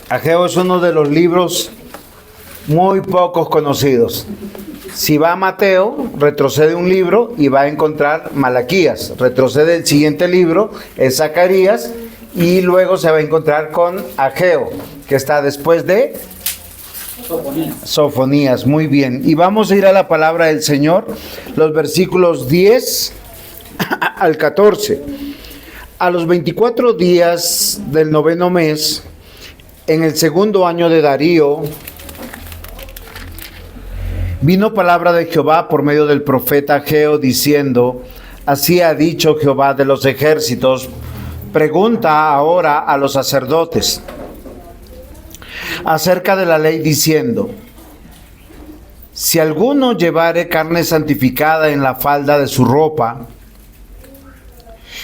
Ageo es uno de los libros muy pocos conocidos. Si va a Mateo, retrocede un libro y va a encontrar Malaquías. Retrocede el siguiente libro, es Zacarías, y luego se va a encontrar con Ageo, que está después de Sofonías. Muy bien. Y vamos a ir a la palabra del Señor, los versículos 10 al 14. A los 24 días del 9º mes, en el 2º año de Darío, vino palabra de Jehová por medio del profeta Ageo, diciendo: así ha dicho Jehová de los ejércitos, pregunta ahora a los sacerdotes acerca de la ley, diciendo: si alguno llevare carne santificada en la falda de su ropa,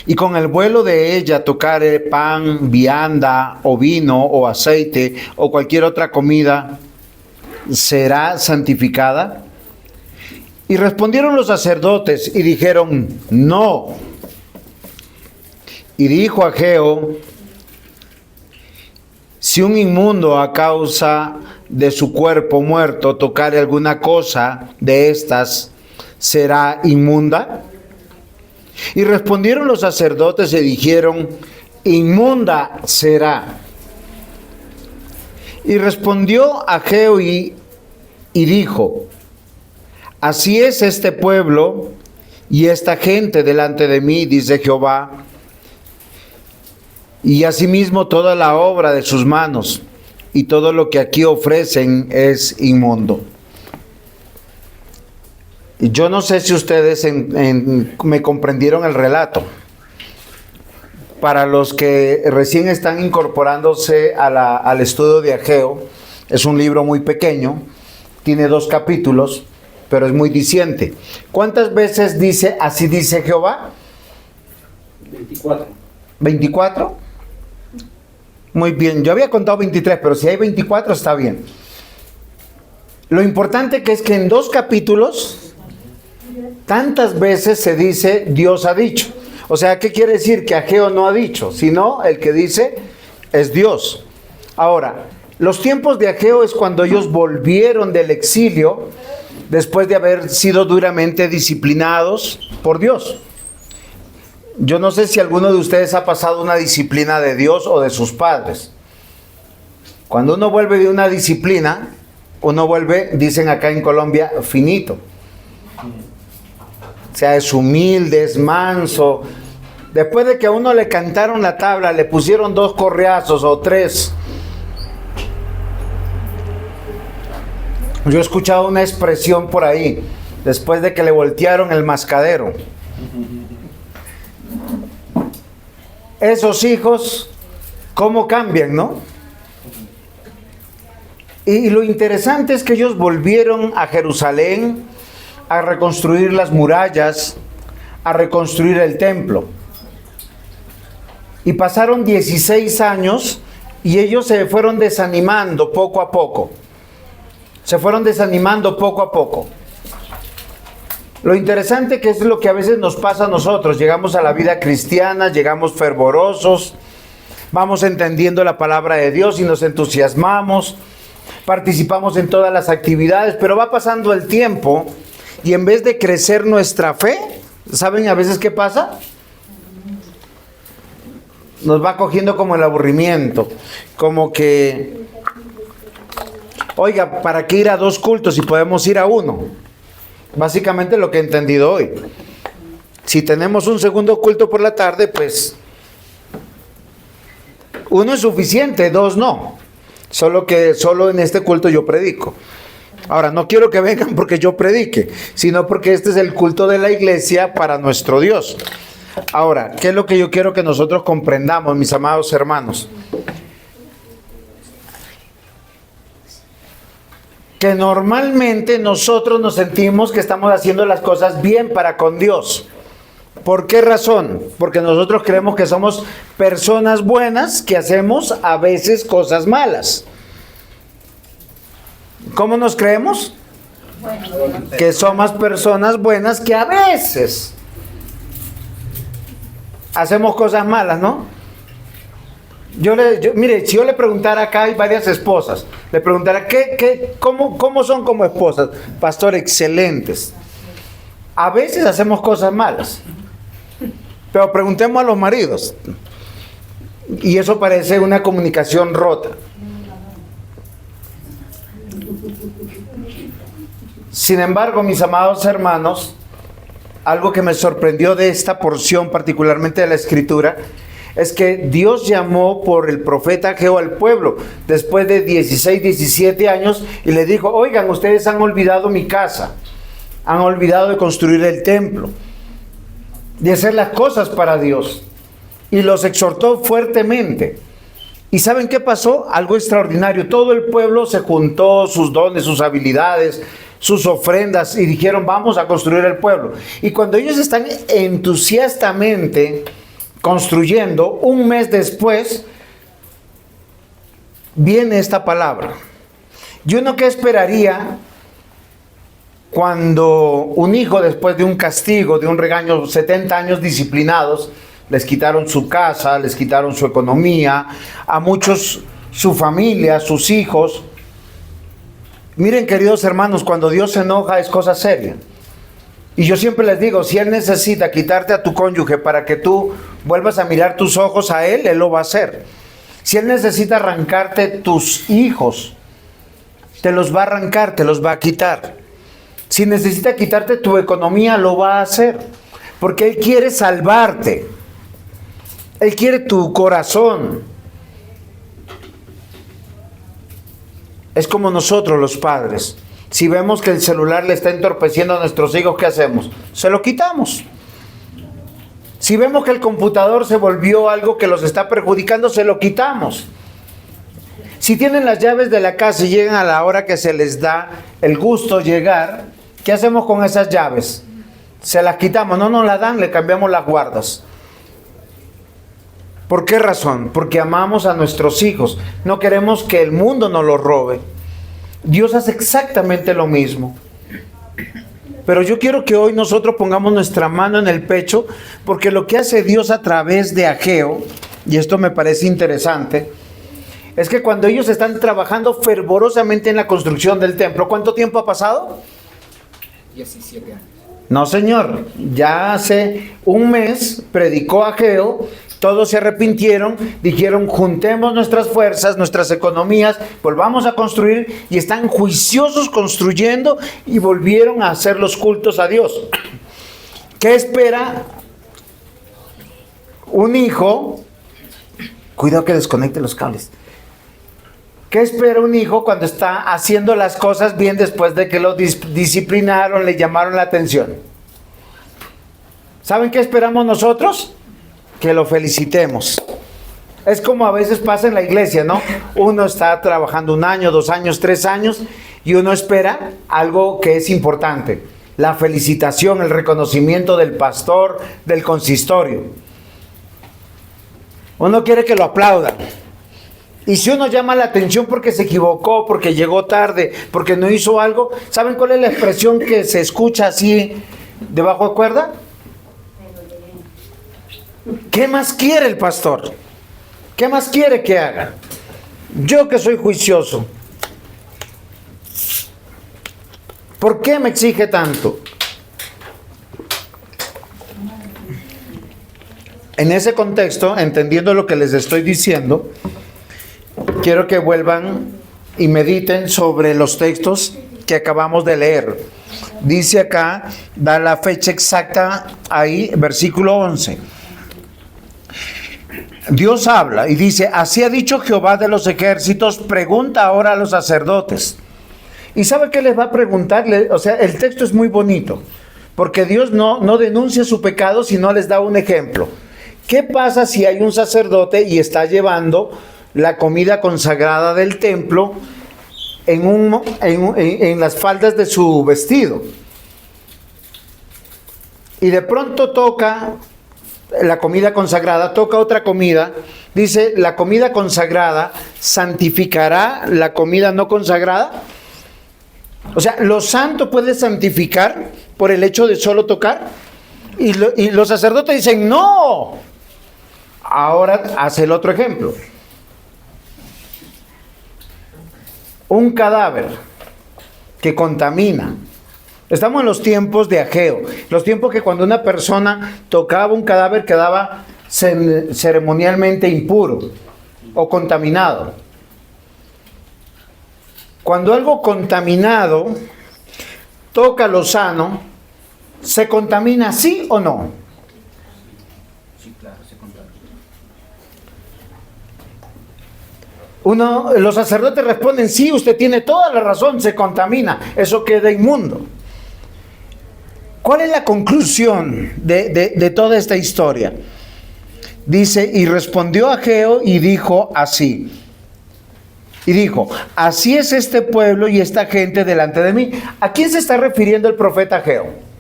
y con el vuelo de ella tocare pan, vianda, o vino, o aceite, o cualquier otra comida, ¿será santificada? Y respondieron los sacerdotes y dijeron: no. Y dijo Ageo: si un inmundo a causa de su cuerpo muerto tocare alguna cosa de estas, ¿será inmunda? Y respondieron los sacerdotes y dijeron: inmunda será. Y respondió Ageo y dijo: así es este pueblo y esta gente delante de mí, dice Jehová, y asimismo toda la obra de sus manos, y todo lo que aquí ofrecen es inmundo. Yo no sé si ustedes me comprendieron el relato. Para los que recién están incorporándose al estudio de Ageo, es un libro muy pequeño, tiene 2 capítulos, pero es muy diciente. ¿Cuántas veces dice así dice Jehová? 24. ¿24? Muy bien, yo había contado 23, pero si hay 24 está bien. Lo importante que es que en 2 capítulos tantas veces se dice Dios ha dicho. O sea, ¿qué quiere decir? Que Ageo no ha dicho, sino el que dice es Dios. Ahora, los tiempos de Ageo es cuando ellos volvieron del exilio después de haber sido duramente disciplinados por Dios. Yo no sé si alguno de ustedes ha pasado una disciplina de Dios o de sus padres. Cuando uno vuelve de una disciplina, uno vuelve, dicen acá en Colombia, finito. O sea, es humilde, es manso. Después de que a uno le cantaron la tabla, le pusieron 2 correazos o 3. Yo he escuchado una expresión por ahí, después de que le voltearon el mascadero. Esos hijos, ¿cómo cambian, no? Y lo interesante es que ellos volvieron a Jerusalén a reconstruir las murallas, a reconstruir el templo. Y pasaron 16 años y ellos se fueron desanimando poco a poco. Se fueron desanimando poco a poco. Lo interesante que es lo que a veces nos pasa a nosotros. Llegamos a la vida cristiana, llegamos fervorosos, vamos entendiendo la palabra de Dios y nos entusiasmamos, participamos en todas las actividades, pero va pasando el tiempo y en vez de crecer nuestra fe, ¿saben a veces qué pasa? Nos va cogiendo como el aburrimiento, como que, oiga, ¿para qué ir a 2 cultos si podemos ir a 1? Básicamente lo que he entendido hoy. Si tenemos un segundo culto por la tarde, pues 1 es suficiente, 2 no. Solo en este culto yo predico. Ahora, no quiero que vengan porque yo predique, sino porque este es el culto de la iglesia para nuestro Dios. Ahora, ¿qué es lo que yo quiero que nosotros comprendamos, mis amados hermanos? Que normalmente nosotros nos sentimos que estamos haciendo las cosas bien para con Dios. ¿Por qué razón? Porque nosotros creemos que somos personas buenas que hacemos a veces cosas malas. ¿Cómo nos creemos? Que somos personas buenas que a veces hacemos cosas malas, ¿no? Mire, si yo le preguntara, acá hay varias esposas, le preguntara, cómo son como esposas? Pastor, excelentes. A veces hacemos cosas malas, pero preguntemos a los maridos. Y eso parece una comunicación rota. Sin embargo, mis amados hermanos, algo que me sorprendió de esta porción, particularmente de la Escritura, es que Dios llamó por el profeta Ageo al pueblo después de 16, 17 años y le dijo: oigan, ustedes han olvidado mi casa, han olvidado de construir el templo, de hacer las cosas para Dios. Y los exhortó fuertemente. ¿Y saben qué pasó? Algo extraordinario. Todo el pueblo se juntó, sus dones, sus habilidades, sus ofrendas, y dijeron: vamos a construir el pueblo. Y cuando ellos están entusiastamente construyendo, un mes después viene esta palabra. ¿Y uno qué esperaría cuando un hijo, después de un castigo, de un regaño, 70 años disciplinados, les quitaron su casa, les quitaron su economía, a muchos su familia, sus hijos? Miren, queridos hermanos, cuando Dios se enoja es cosa seria. Y yo siempre les digo, si Él necesita quitarte a tu cónyuge para que tú vuelvas a mirar tus ojos a Él, Él lo va a hacer. Si Él necesita arrancarte tus hijos, te los va a arrancar, te los va a quitar. Si necesita quitarte tu economía, lo va a hacer. Porque Él quiere salvarte. Él quiere tu corazón. Es como nosotros los padres. Si vemos que el celular le está entorpeciendo a nuestros hijos, ¿qué hacemos? Se lo quitamos. Si vemos que el computador se volvió algo que los está perjudicando, se lo quitamos. Si tienen las llaves de la casa y llegan a la hora que se les da el gusto llegar, ¿qué hacemos con esas llaves? Se las quitamos. No nos las dan, le cambiamos las guardas. ¿Por qué razón? Porque amamos a nuestros hijos. No queremos que el mundo nos los robe. Dios hace exactamente lo mismo. Pero yo quiero que hoy nosotros pongamos nuestra mano en el pecho, porque lo que hace Dios a través de Ageo, y esto me parece interesante, es que cuando ellos están trabajando fervorosamente en la construcción del templo, ¿cuánto tiempo ha pasado? 17 años. No, señor, ya hace un mes predicó Ageo, todos se arrepintieron, dijeron: juntemos nuestras fuerzas, nuestras economías, volvamos a construir, y están juiciosos construyendo y volvieron a hacer los cultos a Dios. ¿Qué espera un hijo? Cuidado que desconecte los cables. ¿Qué espera un hijo cuando está haciendo las cosas bien después de que lo disciplinaron, le llamaron la atención? ¿Saben qué esperamos nosotros? Que lo felicitemos. Es como a veces pasa en la iglesia, ¿no? Uno está trabajando 1 año, 2 años, 3 años, y uno espera algo que es importante: la felicitación, el reconocimiento del pastor, del consistorio. Uno quiere que lo aplaudan. Y si uno llama la atención porque se equivocó, porque llegó tarde, porque no hizo algo, ¿saben cuál es la expresión que se escucha así debajo de cuerda? ¿Qué más quiere el pastor? ¿Qué más quiere que haga? Yo que soy juicioso, ¿por qué me exige tanto? En ese contexto, entendiendo lo que les estoy diciendo, quiero que vuelvan y mediten sobre los textos que acabamos de leer. Dice acá, da la fecha exacta ahí, versículo 11. Dios habla y dice: así ha dicho Jehová de los ejércitos, pregunta ahora a los sacerdotes. ¿Y sabe qué les va a preguntar? O sea, el texto es muy bonito, porque Dios no denuncia su pecado, sino les da un ejemplo. ¿Qué pasa si hay un sacerdote y está llevando la comida consagrada del templo en las faldas de su vestido? Y de pronto toca la comida consagrada, toca otra comida, dice: la comida consagrada santificará la comida no consagrada. O sea, lo santo puede santificar por el hecho de solo tocar. Y los sacerdotes dicen: no. Ahora hace el otro ejemplo. un cadáver que contamina. Estamos en los tiempos de Ageo, los tiempos que cuando una persona tocaba un cadáver quedaba ceremonialmente impuro o contaminado. Cuando algo contaminado toca lo sano, ¿se contamina sí o no? Sí, claro, se contamina. Los sacerdotes responden, sí, usted tiene toda la razón, se contamina, eso queda inmundo. ¿Cuál es la conclusión de toda esta historia? Dice, y respondió Ageo y dijo así. Y dijo, así es este pueblo y esta gente delante de mí. ¿A quién se está refiriendo el profeta Ageo?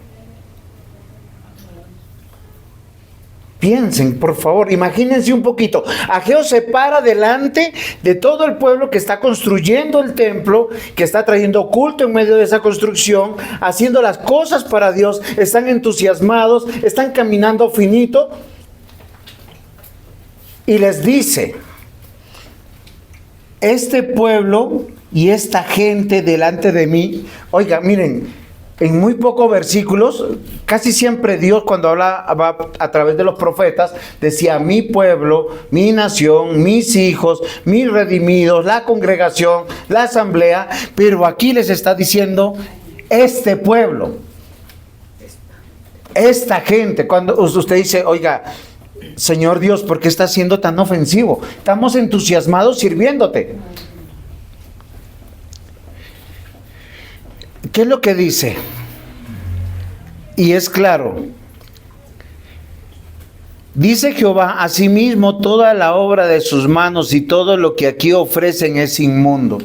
Piensen, por favor, imagínense un poquito. Ageo se para delante de todo el pueblo que está construyendo el templo, que está trayendo culto en medio de esa construcción, haciendo las cosas para Dios, están entusiasmados, están caminando finito. Y les dice, este pueblo y esta gente delante de mí, oiga, miren, en muy pocos versículos, casi siempre Dios cuando hablaba a través de los profetas, decía mi pueblo, mi nación, mis hijos, mis redimidos, la congregación, la asamblea, pero aquí les está diciendo este pueblo, esta gente. Cuando usted dice, oiga, Señor Dios, ¿por qué está siendo tan ofensivo? Estamos entusiasmados sirviéndote. ¿Qué es lo que dice? Y es claro. Dice Jehová, asimismo toda la obra de sus manos y todo lo que aquí ofrecen es inmundo.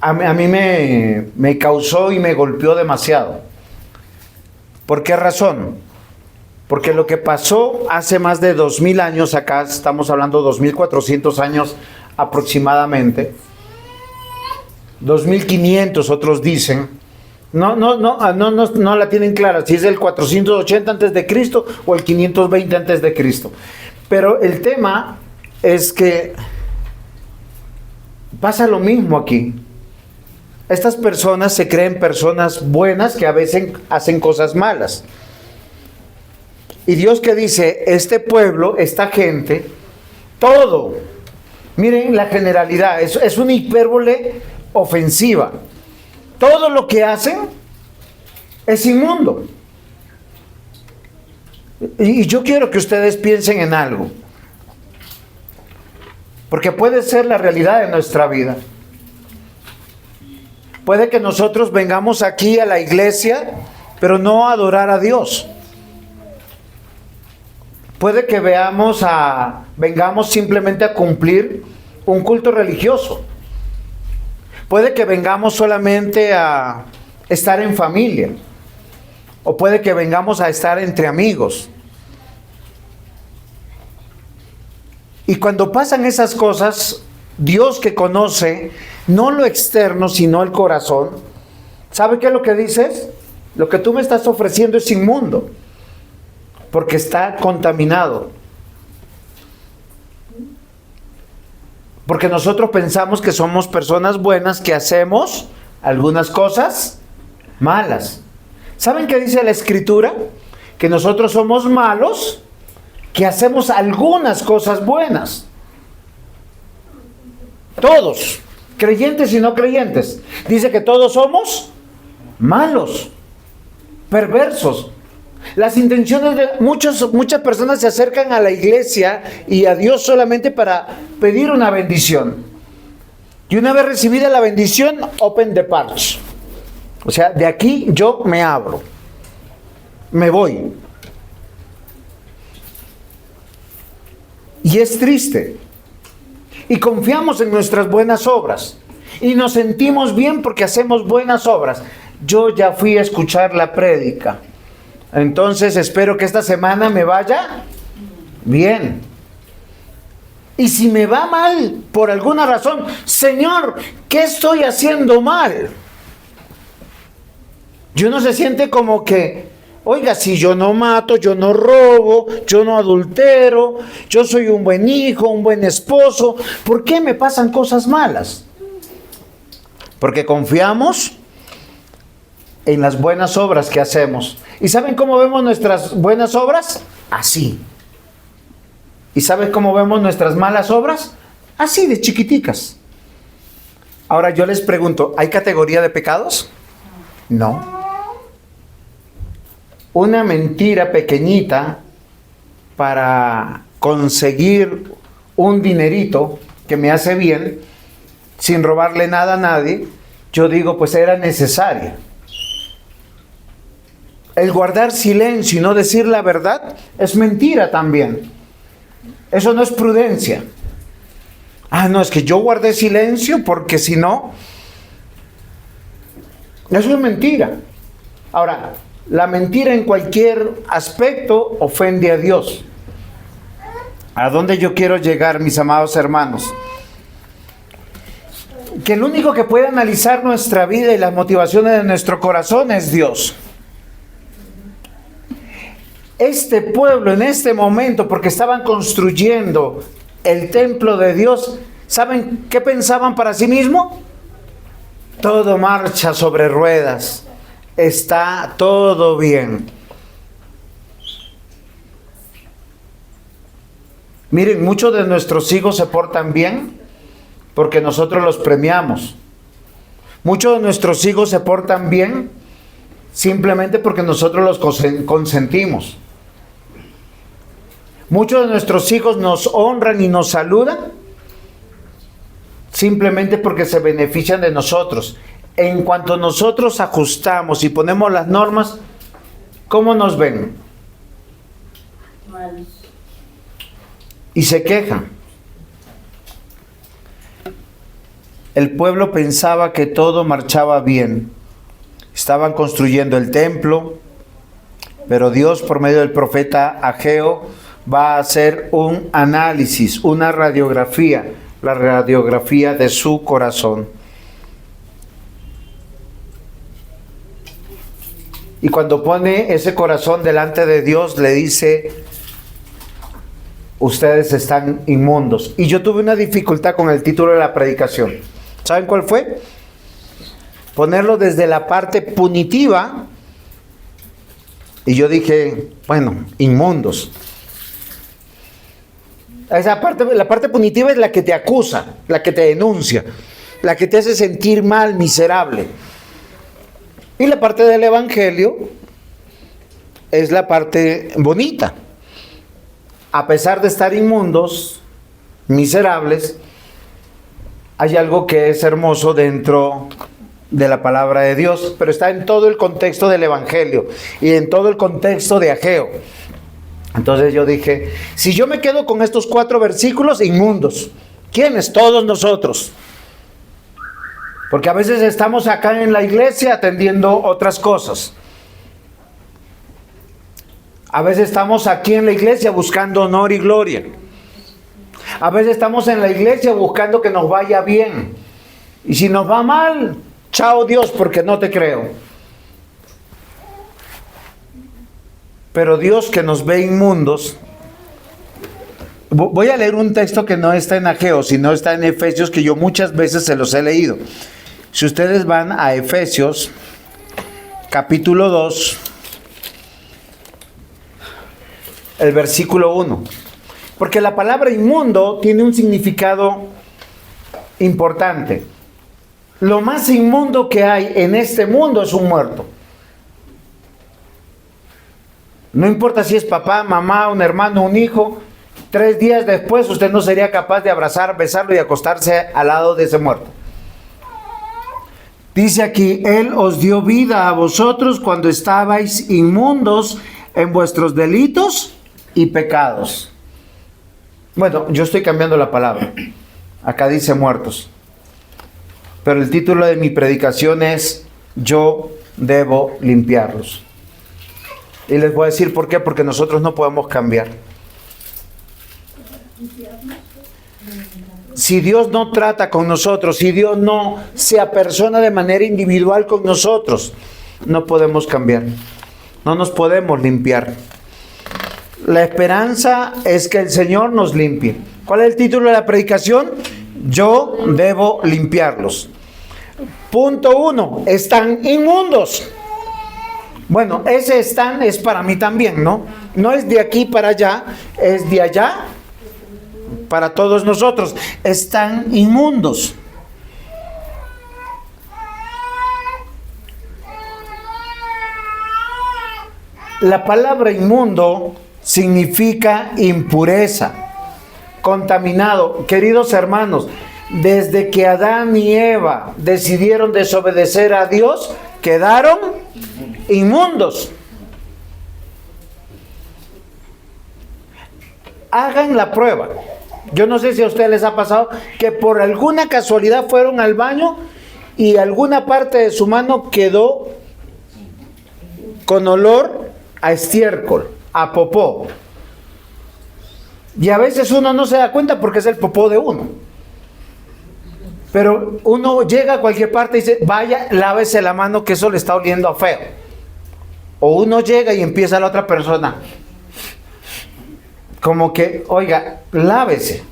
A mí me causó y me golpeó demasiado. ¿Por qué razón? Porque lo que pasó hace más de 2000 años, acá estamos hablando 2400 años aproximadamente, 2500 otros dicen, no la tienen clara si es el 480 antes de Cristo o el 520 antes de Cristo. Pero el tema es que pasa lo mismo aquí. Estas personas se creen personas buenas que a veces hacen cosas malas. Y Dios que dice, este pueblo, esta gente, todo, miren la generalidad, es una hipérbole ofensiva. Todo lo que hacen es inmundo. Y yo quiero que ustedes piensen en algo, porque puede ser la realidad de nuestra vida. Puede que nosotros vengamos aquí a la iglesia, pero no a adorar a Dios. Puede que vengamos simplemente a cumplir un culto religioso. Puede que vengamos solamente a estar en familia. O puede que vengamos a estar entre amigos. Y cuando pasan esas cosas, Dios que conoce no lo externo, sino el corazón, ¿sabe qué es lo que dices? Lo que tú me estás ofreciendo es inmundo, porque está contaminado. Porque nosotros pensamos que somos personas buenas, que hacemos algunas cosas malas. ¿Saben qué dice la Escritura? Que nosotros somos malos, que hacemos algunas cosas buenas. Todos, creyentes y no creyentes. Dice que todos somos malos, perversos. Las intenciones de muchas personas se acercan a la iglesia y a Dios solamente para pedir una bendición. Y una vez recibida la bendición, open the parch. O sea, de aquí yo me abro, me voy. Y es triste. Y confiamos en nuestras buenas obras. Y nos sentimos bien porque hacemos buenas obras. Yo ya fui a escuchar la prédica. Entonces espero que esta semana me vaya bien. Y si me va mal por alguna razón, Señor, ¿qué estoy haciendo mal? Y uno se siente como que, Oiga, si yo no mato, yo no robo, yo no adultero, yo soy un buen hijo, un buen esposo, ¿por qué me pasan cosas malas? Porque confiamos en las buenas obras que hacemos. ¿Y saben cómo vemos nuestras buenas obras? Así. ¿Y saben cómo vemos nuestras malas obras? Así, de chiquiticas. Ahora yo les pregunto, ¿hay categoría de pecados? No. Una mentira pequeñita para conseguir un dinerito que me hace bien, sin robarle nada a nadie, yo digo, pues era necesaria. El guardar silencio y no decir la verdad es mentira también. Eso no es prudencia. Ah, no, es que yo guardé silencio porque si no, eso es mentira. Ahora, la mentira en cualquier aspecto ofende a Dios. ¿A dónde yo quiero llegar, mis amados hermanos? Que el único que puede analizar nuestra vida y las motivaciones de nuestro corazón es Dios. Este pueblo en este momento, porque estaban construyendo el templo de Dios, ¿saben qué pensaban para sí mismo? Todo marcha sobre ruedas, está todo bien. Miren, muchos de nuestros hijos se portan bien porque nosotros los premiamos. Muchos de nuestros hijos se portan bien simplemente porque nosotros los consentimos. Muchos de nuestros hijos nos honran y nos saludan simplemente porque se benefician de nosotros. En cuanto nosotros ajustamos y ponemos las normas, ¿cómo nos ven? Mal. Y se quejan. El pueblo pensaba que todo marchaba bien. Estaban construyendo el templo, pero Dios, por medio del profeta Ageo, va a hacer un análisis, una radiografía, la radiografía de su corazón. Y cuando pone ese corazón delante de Dios, le dice, ustedes están inmundos. Y yo tuve una dificultad con el título de la predicación. ¿Saben cuál fue? Ponerlo desde la parte punitiva. Y yo dije, bueno, inmundos. Esa parte, la parte punitiva es la que te acusa, la que te denuncia, la que te hace sentir mal, miserable. Y la parte del evangelio es la parte bonita. A pesar de estar inmundos, miserables, hay algo que es hermoso dentro de la palabra de Dios, pero está en todo el contexto del evangelio y en todo el contexto de Ageo. Entonces yo dije, si yo me quedo con estos 4 versículos, inmundos. ¿Quiénes? Todos nosotros. Porque a veces estamos acá en la iglesia atendiendo otras cosas. A veces estamos aquí en la iglesia buscando honor y gloria. A veces estamos en la iglesia buscando que nos vaya bien. Y si nos va mal, chao Dios, porque no te creo. Pero Dios, que nos ve inmundos. Voy a leer un texto que no está en Ageo, sino está en Efesios, que yo muchas veces se los he leído. Si ustedes van a Efesios, capítulo 2, el versículo 1. Porque la palabra inmundo tiene un significado importante. Lo más inmundo que hay en este mundo es un muerto. No importa si es papá, mamá, un hermano, un hijo, 3 días después usted no sería capaz de abrazar, besarlo y acostarse al lado de ese muerto. Dice aquí, Él os dio vida a vosotros cuando estabais inmundos en vuestros delitos y pecados. Bueno, yo estoy cambiando la palabra. Acá dice muertos. Pero el título de mi predicación es Yo debo limpiarlos. Y les voy a decir por qué, porque nosotros no podemos cambiar. Si Dios no trata con nosotros, si Dios no se apersona de manera individual con nosotros, no podemos cambiar. no nos podemos limpiar. La esperanza es que el Señor nos limpie. ¿Cuál es el título de la predicación? Yo debo limpiarlos. Punto 1, están inmundos. Bueno, ese están es para mí también, ¿no? No es de aquí para allá, es de allá para todos nosotros. Están inmundos. La palabra inmundo significa impureza, contaminado. Queridos hermanos, desde que Adán y Eva decidieron desobedecer a Dios, quedaron inmundos. Hagan la prueba. Yo no sé si a ustedes les ha pasado que por alguna casualidad fueron al baño y alguna parte de su mano quedó con olor a estiércol, a popó. Y a veces uno no se da cuenta porque es el popó de uno. Pero uno llega a cualquier parte y dice, vaya, lávese la mano que eso le está oliendo a feo. O uno llega y empieza la otra persona, como que, oiga, lávese.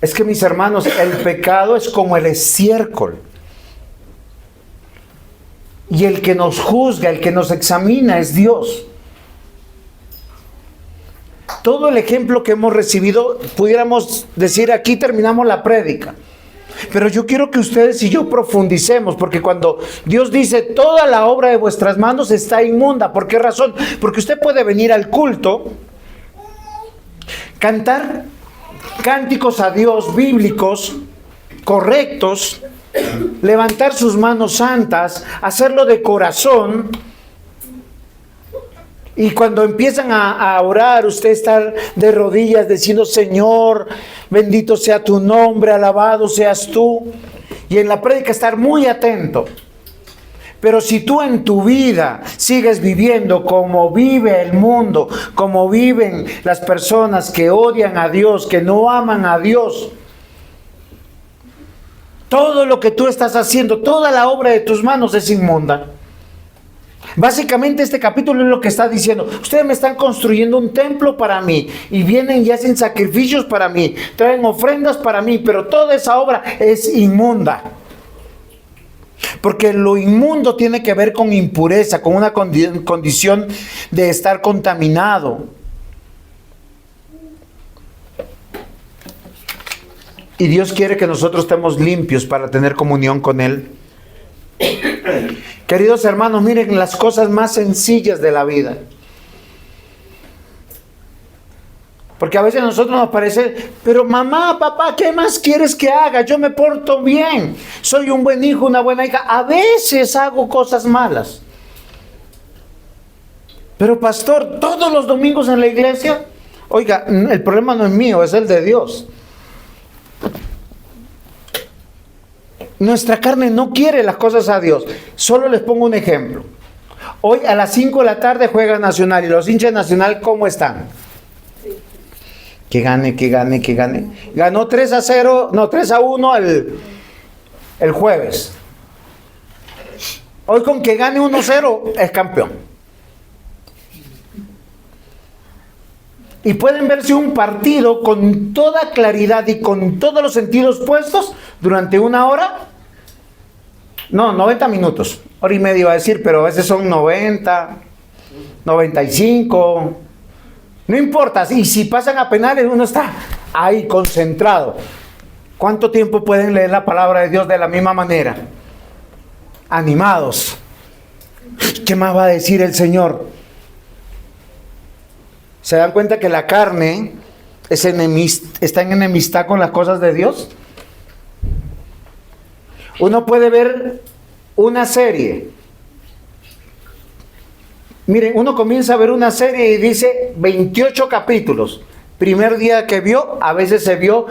Es que mis hermanos, el pecado es como el estiércol. Y el que nos juzga, el que nos examina es Dios. Todo el ejemplo que hemos recibido, pudiéramos decir, aquí terminamos la prédica. Pero yo quiero que ustedes y yo profundicemos, porque cuando Dios dice, toda la obra de vuestras manos está inmunda, ¿por qué razón? Porque usted puede venir al culto, cantar cánticos a Dios bíblicos, correctos, levantar sus manos santas, hacerlo de corazón. Y cuando empiezan a orar, usted está de rodillas diciendo, Señor, bendito sea tu nombre, alabado seas tú. Y en la prédica estar muy atento. Pero si tú en tu vida sigues viviendo como vive el mundo, como viven las personas que odian a Dios, que no aman a Dios, todo lo que tú estás haciendo, toda la obra de tus manos es inmunda. Básicamente este capítulo es lo que está diciendo. Ustedes me están construyendo un templo para mí y vienen y hacen sacrificios para mí, traen ofrendas para mí, pero toda esa obra es inmunda. Porque lo inmundo tiene que ver con impureza, con una condición de estar contaminado. Y Dios quiere que nosotros estemos limpios para tener comunión con Él. Queridos hermanos, miren las cosas más sencillas de la vida. Porque a veces a nosotros nos parece, pero mamá, papá, ¿qué más quieres que haga? Yo me porto bien, soy un buen hijo, una buena hija. A veces hago cosas malas. Pero pastor, todos los domingos en la iglesia, oiga, el problema no es mío, es el de Dios. Nuestra carne no quiere las cosas a Dios. Solo les pongo un ejemplo. Hoy a las 5 de la tarde juega Nacional. ¿Y los hinchas de Nacional cómo están? Que gane, que gane, que gane. Ganó 3-1 el jueves. Hoy con que gane 1-0 es campeón. Y pueden verse un partido con toda claridad y con todos los sentidos puestos durante 1 hora. No, 90 minutos. Hora y media iba a decir, pero a veces son 90, 95. No importa. Y si pasan a penales, uno está ahí concentrado. ¿Cuánto tiempo pueden leer la palabra de Dios de la misma manera? Animados. ¿Qué más va a decir el Señor? ¿Se dan cuenta que la carne está en enemistad con las cosas de Dios? Uno puede ver una serie. Miren, uno comienza a ver una serie y dice 28 capítulos. Primer día que vio, a veces se vio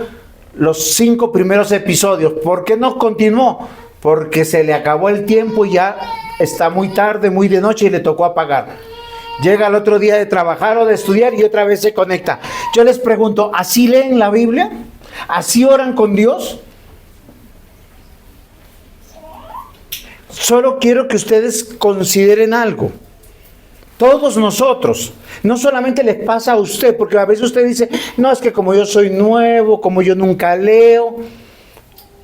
los 5 primeros episodios. ¿Por qué no continuó? Porque se le acabó el tiempo y ya está muy tarde, muy de noche y le tocó apagar. Llega el otro día de trabajar o de estudiar y otra vez se conecta. Yo les pregunto, ¿así leen la Biblia? ¿Así oran con Dios? Solo quiero que ustedes consideren algo. Todos nosotros, no solamente les pasa a usted, porque a veces usted dice, no, es que como yo soy nuevo, como yo nunca leo.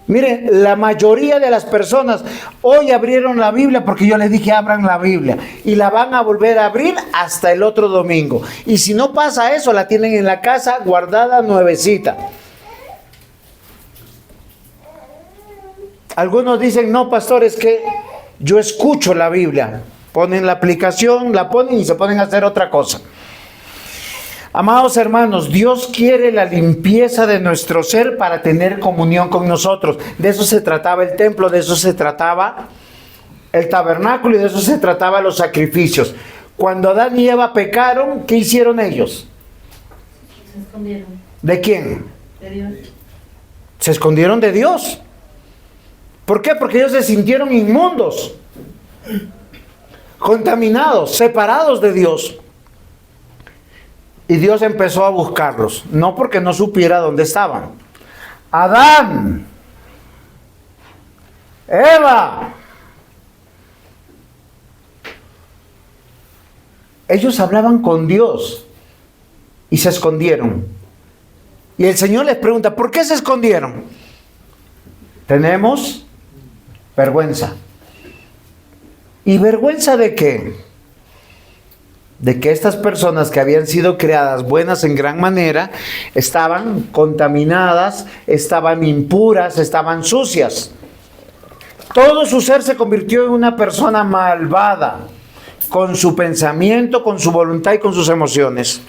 Miren, la mayoría de las personas hoy abrieron la Biblia porque yo les dije abran la Biblia y la van a volver a abrir hasta el otro domingo. Y si no pasa eso, la tienen en la casa guardada nuevecita. Algunos dicen, no, pastor, es que yo escucho la Biblia. Ponen la aplicación, la ponen y se ponen a hacer otra cosa. Amados hermanos, Dios quiere la limpieza de nuestro ser para tener comunión con nosotros. De eso se trataba el templo, de eso se trataba el tabernáculo y de eso se trataba los sacrificios. Cuando Adán y Eva pecaron, ¿qué hicieron ellos? Se escondieron. ¿De quién? De Dios. Se escondieron de Dios. ¿Por qué? Porque ellos se sintieron inmundos, contaminados, separados de Dios. Y Dios empezó a buscarlos, no porque no supiera dónde estaban. Adán, Eva, ellos hablaban con Dios y se escondieron. Y el Señor les pregunta, ¿por qué se escondieron? Tenemos vergüenza. ¿Y vergüenza de qué? De que estas personas que habían sido creadas buenas en gran manera, estaban contaminadas, estaban impuras, estaban sucias. Todo su ser se convirtió en una persona malvada, con su pensamiento, con su voluntad y con sus emociones.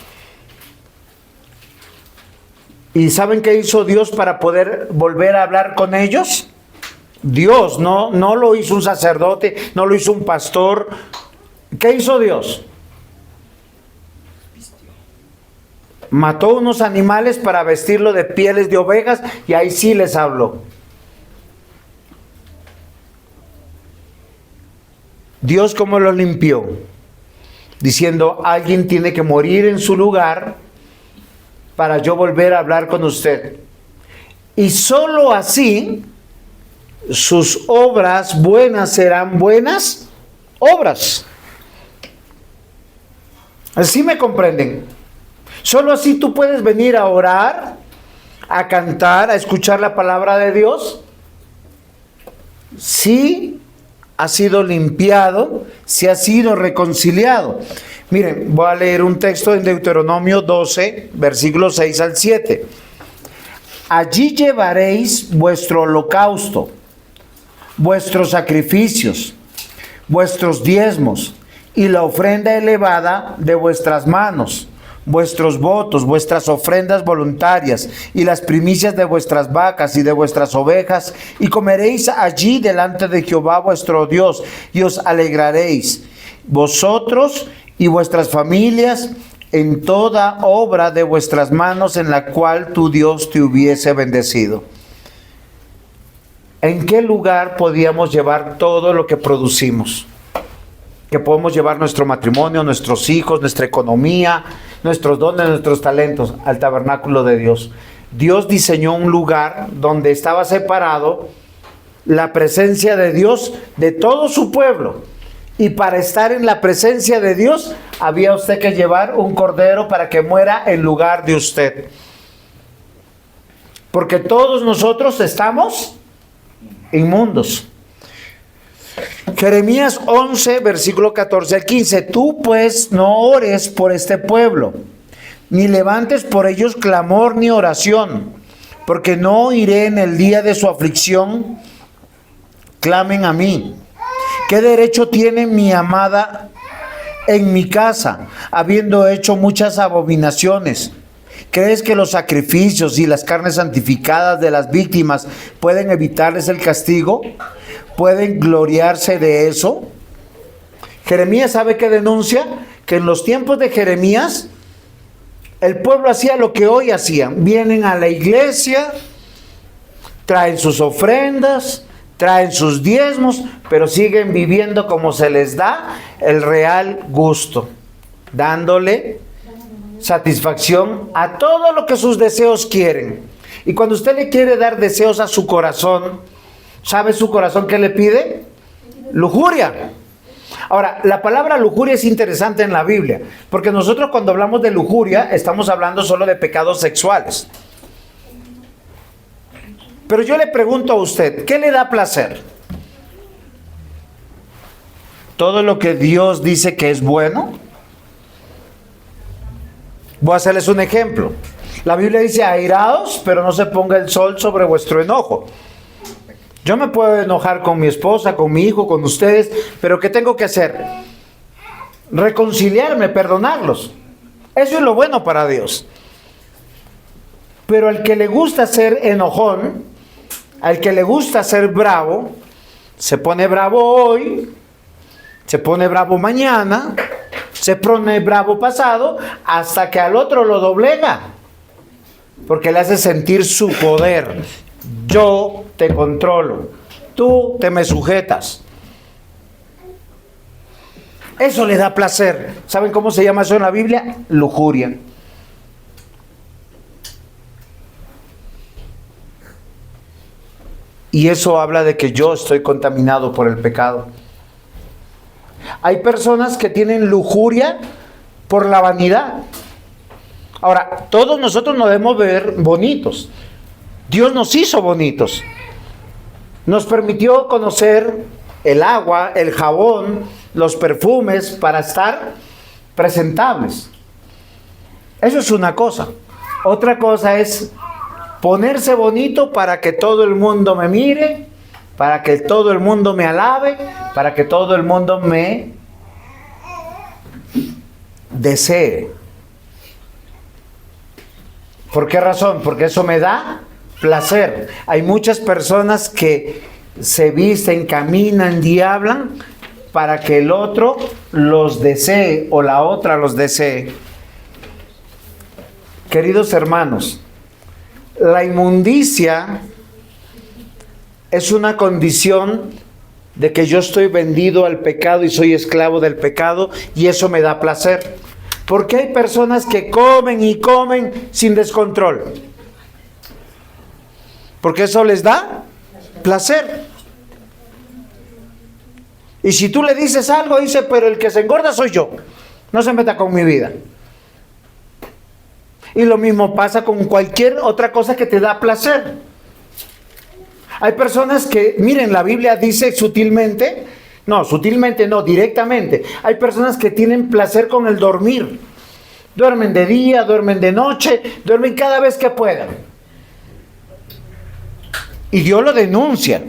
¿Y saben qué hizo Dios para poder volver a hablar con ellos? Dios, no lo hizo un sacerdote, no lo hizo un pastor. ¿Qué hizo Dios? Mató unos animales para vestirlo de pieles de ovejas y ahí sí les habló. Dios, ¿cómo los limpió? Diciendo, alguien tiene que morir en su lugar para yo volver a hablar con usted. Y solo así sus obras buenas serán buenas obras. ¿Así me comprenden? Solo así tú puedes venir a orar, a cantar, a escuchar la palabra de Dios. Si ha sido limpiado, si ha sido reconciliado. Miren, voy a leer un texto en Deuteronomio 12, versículos 6 al 7. Allí llevaréis vuestro holocausto, vuestros sacrificios, vuestros diezmos y la ofrenda elevada de vuestras manos, vuestros votos, vuestras ofrendas voluntarias y las primicias de vuestras vacas y de vuestras ovejas, y comeréis allí delante de Jehová vuestro Dios, y os alegraréis, vosotros y vuestras familias, en toda obra de vuestras manos en la cual tu Dios te hubiese bendecido. ¿En qué lugar podíamos llevar todo lo que producimos? Que podemos llevar nuestro matrimonio, nuestros hijos, nuestra economía, nuestros dones, nuestros talentos al tabernáculo de Dios. Dios diseñó un lugar donde estaba separado la presencia de Dios de todo su pueblo. Y para estar en la presencia de Dios, había usted que llevar un cordero para que muera en lugar de usted. Porque todos nosotros estamos inmundos. Jeremías 11, versículo 14 al 15. Tú pues no ores por este pueblo, ni levantes por ellos clamor ni oración, porque no oiré en el día de su aflicción. Clamen a mí. ¿Qué derecho tiene mi amada en mi casa, habiendo hecho muchas abominaciones? ¿Crees que los sacrificios y las carnes santificadas de las víctimas pueden evitarles el castigo? ¿Pueden gloriarse de eso? Jeremías, ¿sabe qué denuncia? Que en los tiempos de Jeremías, el pueblo hacía lo que hoy hacían. Vienen a la iglesia, traen sus ofrendas, traen sus diezmos, pero siguen viviendo como se les da el real gusto, dándole satisfacción a todo lo que sus deseos quieren. Y cuando usted le quiere dar deseos a su corazón, ¿sabe su corazón qué le pide? Lujuria. Ahora, la palabra lujuria es interesante en la Biblia, porque nosotros cuando hablamos de lujuria estamos hablando solo de pecados sexuales. Pero yo le pregunto a usted, ¿qué le da placer? ¿Todo lo que Dios dice que es bueno? Voy a hacerles un ejemplo. La Biblia dice, airaos, pero no se ponga el sol sobre vuestro enojo. Yo me puedo enojar con mi esposa, con mi hijo, con ustedes, pero ¿qué tengo que hacer? Reconciliarme, perdonarlos. Eso es lo bueno para Dios. Pero al que le gusta ser enojón, al que le gusta ser bravo, se pone bravo hoy, se pone bravo mañana, se pone bravo pasado, hasta que al otro lo doblega. Porque le hace sentir su poder. Yo te controlo, tú te me sujetas. Eso le da placer. ¿Saben cómo se llama eso en la Biblia? Lujuria. Y eso habla de que yo estoy contaminado por el pecado. Hay personas que tienen lujuria por la vanidad. Ahora, todos nosotros nos debemos ver bonitos. Dios nos hizo bonitos. Nos permitió conocer el agua, el jabón, los perfumes para estar presentables. Eso es una cosa. Otra cosa es ponerse bonito para que todo el mundo me mire, para que todo el mundo me alabe, para que todo el mundo me desee. ¿Por qué razón? Porque eso me da placer. Hay muchas personas que se visten, caminan y hablan para que el otro los desee o la otra los desee. Queridos hermanos, la inmundicia es una condición de que yo estoy vendido al pecado y soy esclavo del pecado, y eso me da placer. Porque hay personas que comen y comen sin descontrol. Porque eso les da placer. Y si tú le dices algo, dice, pero el que se engorda soy yo. No se meta con mi vida. Y lo mismo pasa con cualquier otra cosa que te da placer. Hay personas que, miren, la Biblia dice sutilmente, directamente. Hay personas que tienen placer con el dormir. Duermen de día, duermen de noche, duermen cada vez que puedan. Y Dios lo denuncia.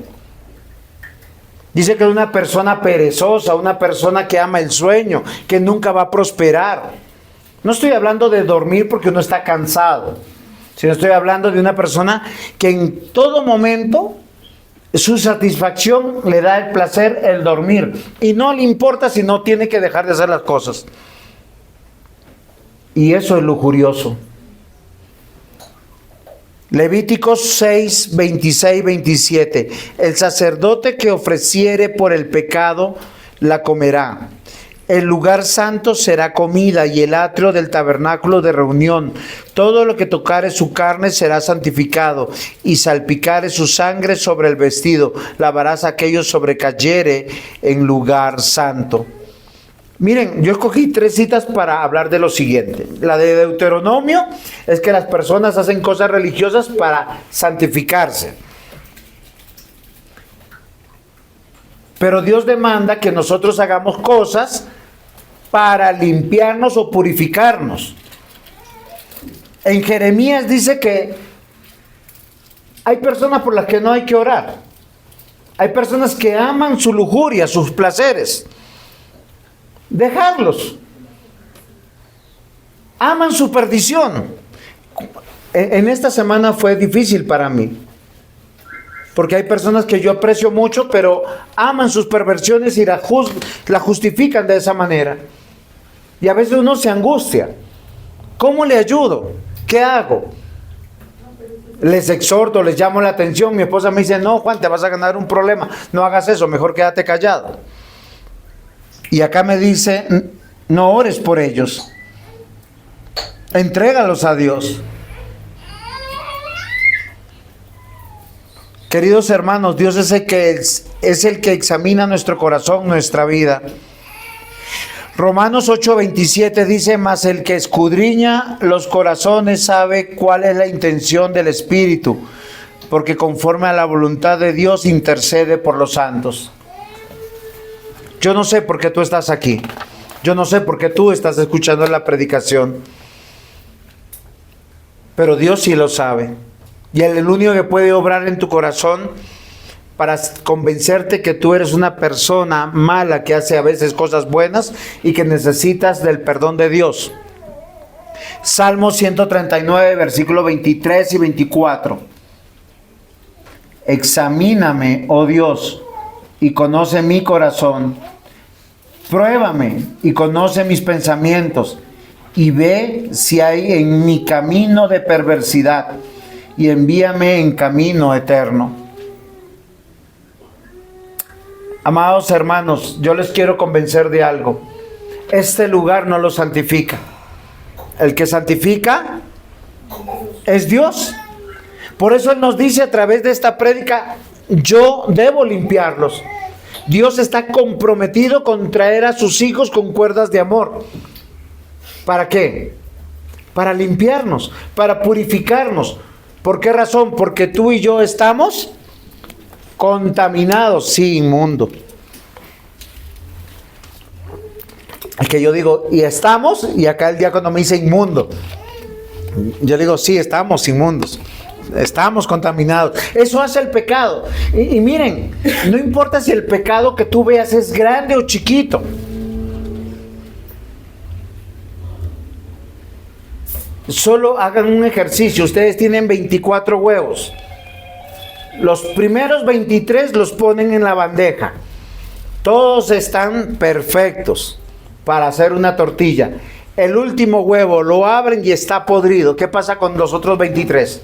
Dice que es una persona perezosa, una persona que ama el sueño, que nunca va a prosperar. No estoy hablando de dormir porque uno está cansado, sino estoy hablando de una persona que en todo momento su satisfacción le da el placer el dormir. Y no le importa si no tiene que dejar de hacer las cosas. Y eso es lujurioso. Levíticos 6, 26, 27. El sacerdote que ofreciere por el pecado la comerá. El lugar santo será comida y el atrio del tabernáculo de reunión. Todo lo que tocare su carne será santificado, y salpicare su sangre sobre el vestido. Lavarás aquello sobre cayere en lugar santo. Miren, yo escogí 3 citas para hablar de lo siguiente. La de Deuteronomio es que las personas hacen cosas religiosas para santificarse. Pero Dios demanda que nosotros hagamos cosas para limpiarnos o purificarnos. En Jeremías dice que hay personas por las que no hay que orar. Hay personas que aman su lujuria, sus placeres. Dejarlos. Aman su perdición. En esta semana fue difícil para mí. Porque hay personas que yo aprecio mucho, pero aman sus perversiones y la justifican de esa manera. Y a veces uno se angustia. ¿Cómo le ayudo? ¿Qué hago? Les exhorto, les llamo la atención. Mi esposa me dice, no, Juan, te vas a ganar un problema. No hagas eso, mejor quédate callado. Y acá me dice, no ores por ellos. Entrégalos a Dios. Queridos hermanos, Dios es el que examina nuestro corazón, nuestra vida. Romanos 8:27 dice: mas el que escudriña los corazones sabe cuál es la intención del Espíritu, porque conforme a la voluntad de Dios intercede por los santos. Yo no sé por qué tú estás aquí. Yo no sé por qué tú estás escuchando la predicación. Pero Dios sí lo sabe. Y Él es el único que puede obrar en tu corazón para convencerte que tú eres una persona mala que hace a veces cosas buenas y que necesitas del perdón de Dios. Salmo 139, versículos 23 y 24. Examíname, oh Dios, y conoce mi corazón. Pruébame y conoce mis pensamientos, y ve si hay en mi camino de perversidad, y envíame en camino eterno. Amados hermanos, yo les quiero convencer de algo. Este lugar no lo santifica. El que santifica es Dios. Por eso Él nos dice a través de esta prédica: yo debo limpiarlos. Dios está comprometido con traer a sus hijos con cuerdas de amor. ¿Para qué? Para limpiarnos, para purificarnos. ¿Por qué razón? Porque tú y yo estamos contaminados, sí, inmundo. Es que yo digo, y estamos, y acá el diácono me dice inmundo. Yo digo, sí, estamos inmundos. Estamos contaminados. Eso hace el pecado. Y miren, no importa si el pecado que tú veas es grande o chiquito. Solo hagan un ejercicio. Ustedes tienen 24 huevos. Los primeros 23 los ponen en la bandeja. Todos están perfectos para hacer una tortilla. El último huevo lo abren y está podrido. ¿Qué pasa con los otros 23?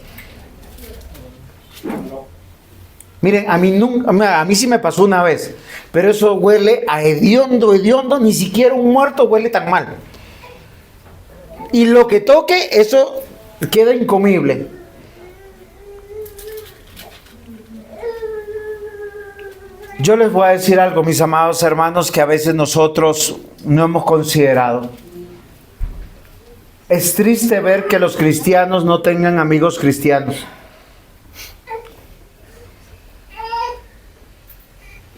Miren, a mí sí me pasó una vez, pero eso huele a hediondo, ni siquiera un muerto huele tan mal. Y lo que toque, eso queda incomible. Yo les voy a decir algo, mis amados hermanos, que a veces nosotros no hemos considerado. Es triste ver que los cristianos no tengan amigos cristianos.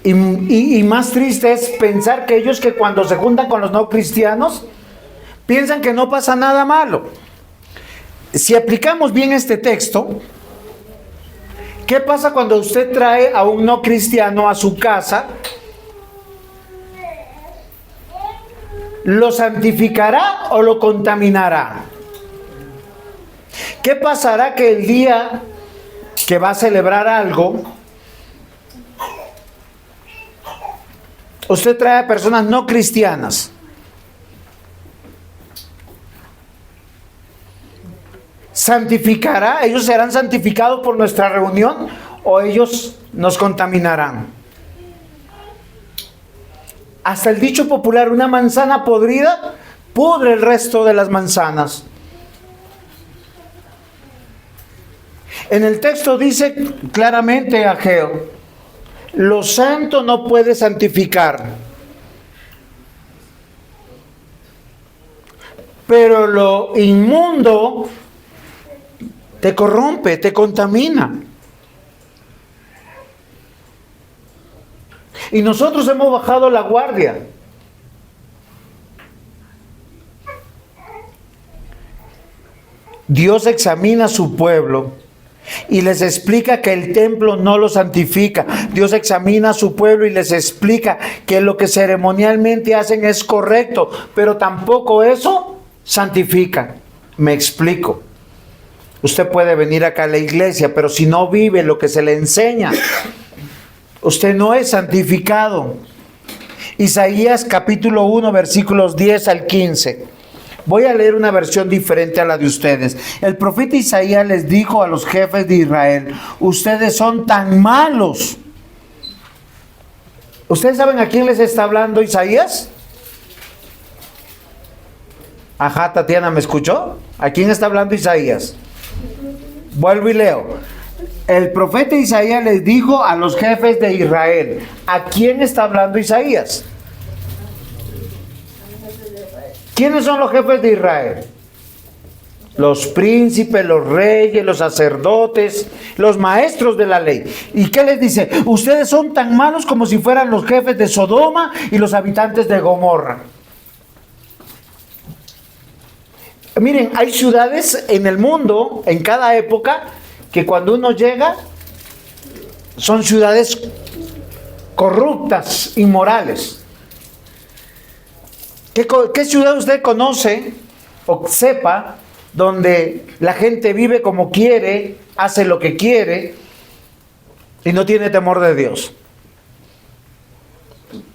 Y más triste es pensar que ellos, que cuando se juntan con los no cristianos, piensan que no pasa nada malo. Si aplicamos bien este texto, ¿qué pasa cuando usted trae a un no cristiano a su casa? ¿Lo santificará o lo contaminará? ¿Qué pasará que el día que va a celebrar algo, usted trae a personas no cristianas? ¿Santificará? ¿Ellos serán santificados por nuestra reunión o ellos nos contaminarán? Hasta el dicho popular, una manzana podrida pudre el resto de las manzanas. En el texto dice claramente Ageo: lo santo no puede santificar, pero lo inmundo te corrompe, te contamina. Y nosotros hemos bajado la guardia. Dios examina a su pueblo y les explica que el templo no lo santifica. Dios examina a su pueblo y les explica que lo que ceremonialmente hacen es correcto, pero tampoco eso santifica. Me explico. Usted puede venir acá a la iglesia, pero si no vive lo que se le enseña, usted no es santificado. Isaías capítulo 1, versículos 10 al 15. Voy a leer una versión diferente a la de ustedes. El profeta Isaías les dijo a los jefes de Israel: ustedes son tan malos. ¿Ustedes saben a quién les está hablando Isaías? Ajá, Tatiana, ¿me escuchó? ¿A quién está hablando Isaías? Vuelvo y leo. El profeta Isaías les dijo a los jefes de Israel. ¿A quién está hablando Isaías? ¿Quiénes son los jefes de Israel? Los príncipes, los reyes, los sacerdotes, los maestros de la ley. ¿Y qué les dice? Ustedes son tan malos como si fueran los jefes de Sodoma y los habitantes de Gomorra. Miren, hay ciudades en el mundo, en cada época, que cuando uno llega, son ciudades corruptas, inmorales. ¿Qué ciudad usted conoce o sepa donde la gente vive como quiere, hace lo que quiere y no tiene temor de Dios?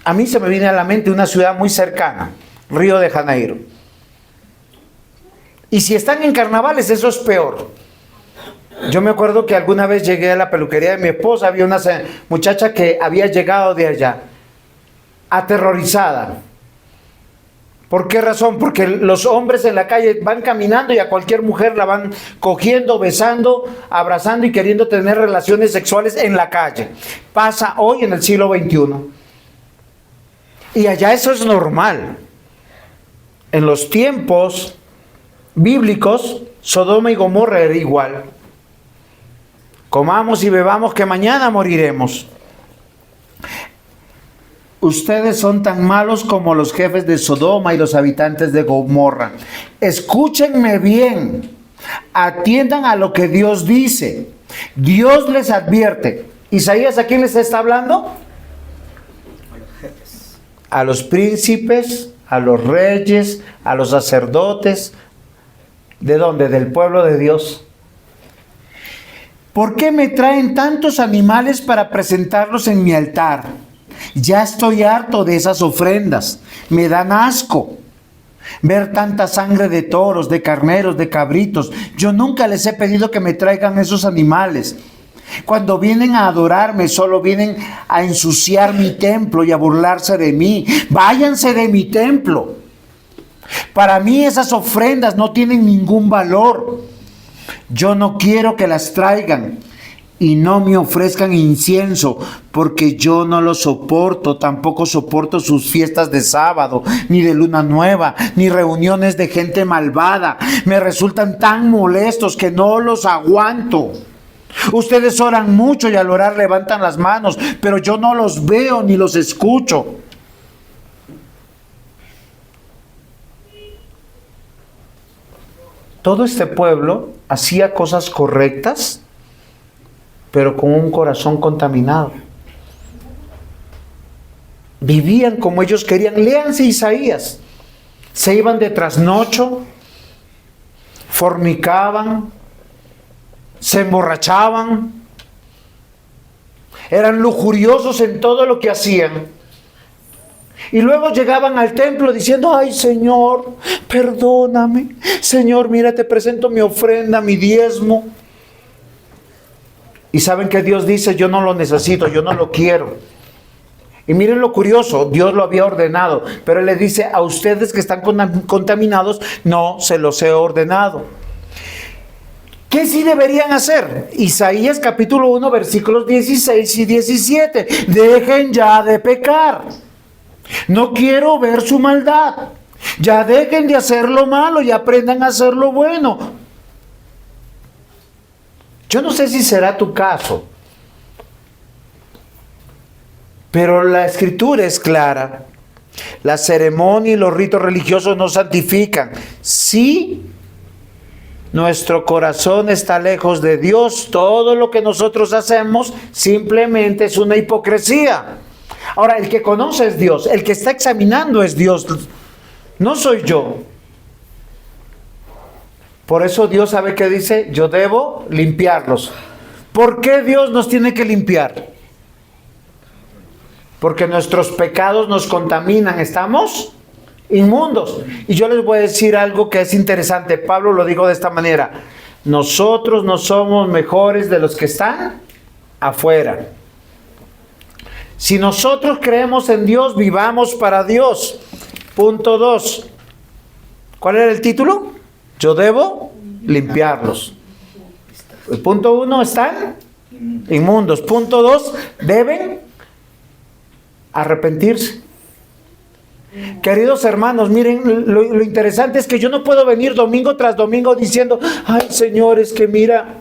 A mí se me viene a la mente una ciudad muy cercana, Río de Janeiro. Y si están en carnavales, eso es peor. Yo me acuerdo que alguna vez llegué a la peluquería de mi esposa, había una muchacha que había llegado de allá, aterrorizada. ¿Por qué razón? Porque los hombres en la calle van caminando y a cualquier mujer la van cogiendo, besando, abrazando y queriendo tener relaciones sexuales en la calle. Pasa hoy en el siglo XXI. Y allá eso es normal. En los tiempos bíblicos, Sodoma y Gomorra era igual. Comamos y bebamos que mañana moriremos. Ustedes son tan malos como los jefes de Sodoma y los habitantes de Gomorra. Escúchenme bien. Atiendan a lo que Dios dice. Dios les advierte. ¿Isaías a quién les está hablando? A los príncipes, a los reyes, a los sacerdotes. ¿De dónde? Del pueblo de Dios. ¿Por qué me traen tantos animales para presentarlos en mi altar? Ya estoy harto de esas ofrendas. Me dan asco ver tanta sangre de toros, de carneros, de cabritos. Yo nunca les he pedido que me traigan esos animales. Cuando vienen a adorarme, solo vienen a ensuciar mi templo y a burlarse de mí. Váyanse de mi templo. Para mí esas ofrendas no tienen ningún valor. Yo no quiero que las traigan y no me ofrezcan incienso, porque yo no lo soporto. Tampoco soporto sus fiestas de sábado, ni de luna nueva, ni reuniones de gente malvada. Me resultan tan molestos que no los aguanto. Ustedes oran mucho y al orar levantan las manos, pero yo no los veo ni los escucho. Todo este pueblo hacía cosas correctas, pero con un corazón contaminado. Vivían como ellos querían. Léanse Isaías. Se iban de trasnocho, fornicaban, se emborrachaban, eran lujuriosos en todo lo que hacían. Y luego llegaban al templo diciendo: ay, Señor, perdóname. Señor, mira, te presento mi ofrenda, mi diezmo. Y saben que Dios dice: yo no lo necesito, yo no lo quiero. Y miren lo curioso, Dios lo había ordenado, pero Él le dice: a ustedes que están contaminados, no se los he ordenado. ¿Qué sí deberían hacer? Isaías capítulo 1, versículos 16 y 17. Dejen ya de pecar. No quiero ver su maldad. Ya dejen de hacer lo malo y aprendan a hacer lo bueno. Yo no sé si será tu caso, pero la escritura es clara. La ceremonia y los ritos religiosos nos santifican. Si nuestro corazón está lejos de Dios, todo lo que nosotros hacemos simplemente es una hipocresía. Ahora, el que conoce es Dios, el que está examinando es Dios, no soy yo. Por eso Dios sabe que dice: yo debo limpiarlos. ¿Por qué Dios nos tiene que limpiar? Porque nuestros pecados nos contaminan, estamos inmundos. Y yo les voy a decir algo que es interesante. Pablo lo dijo de esta manera: nosotros no somos mejores de los que están afuera. Si nosotros creemos en Dios, vivamos para Dios. Punto 2. ¿Cuál era el título? Yo debo limpiarlos. El punto 1, están inmundos. Punto 2, deben arrepentirse. Queridos hermanos, miren, lo interesante es que yo no puedo venir domingo tras domingo diciendo, ay Señor, es que mira,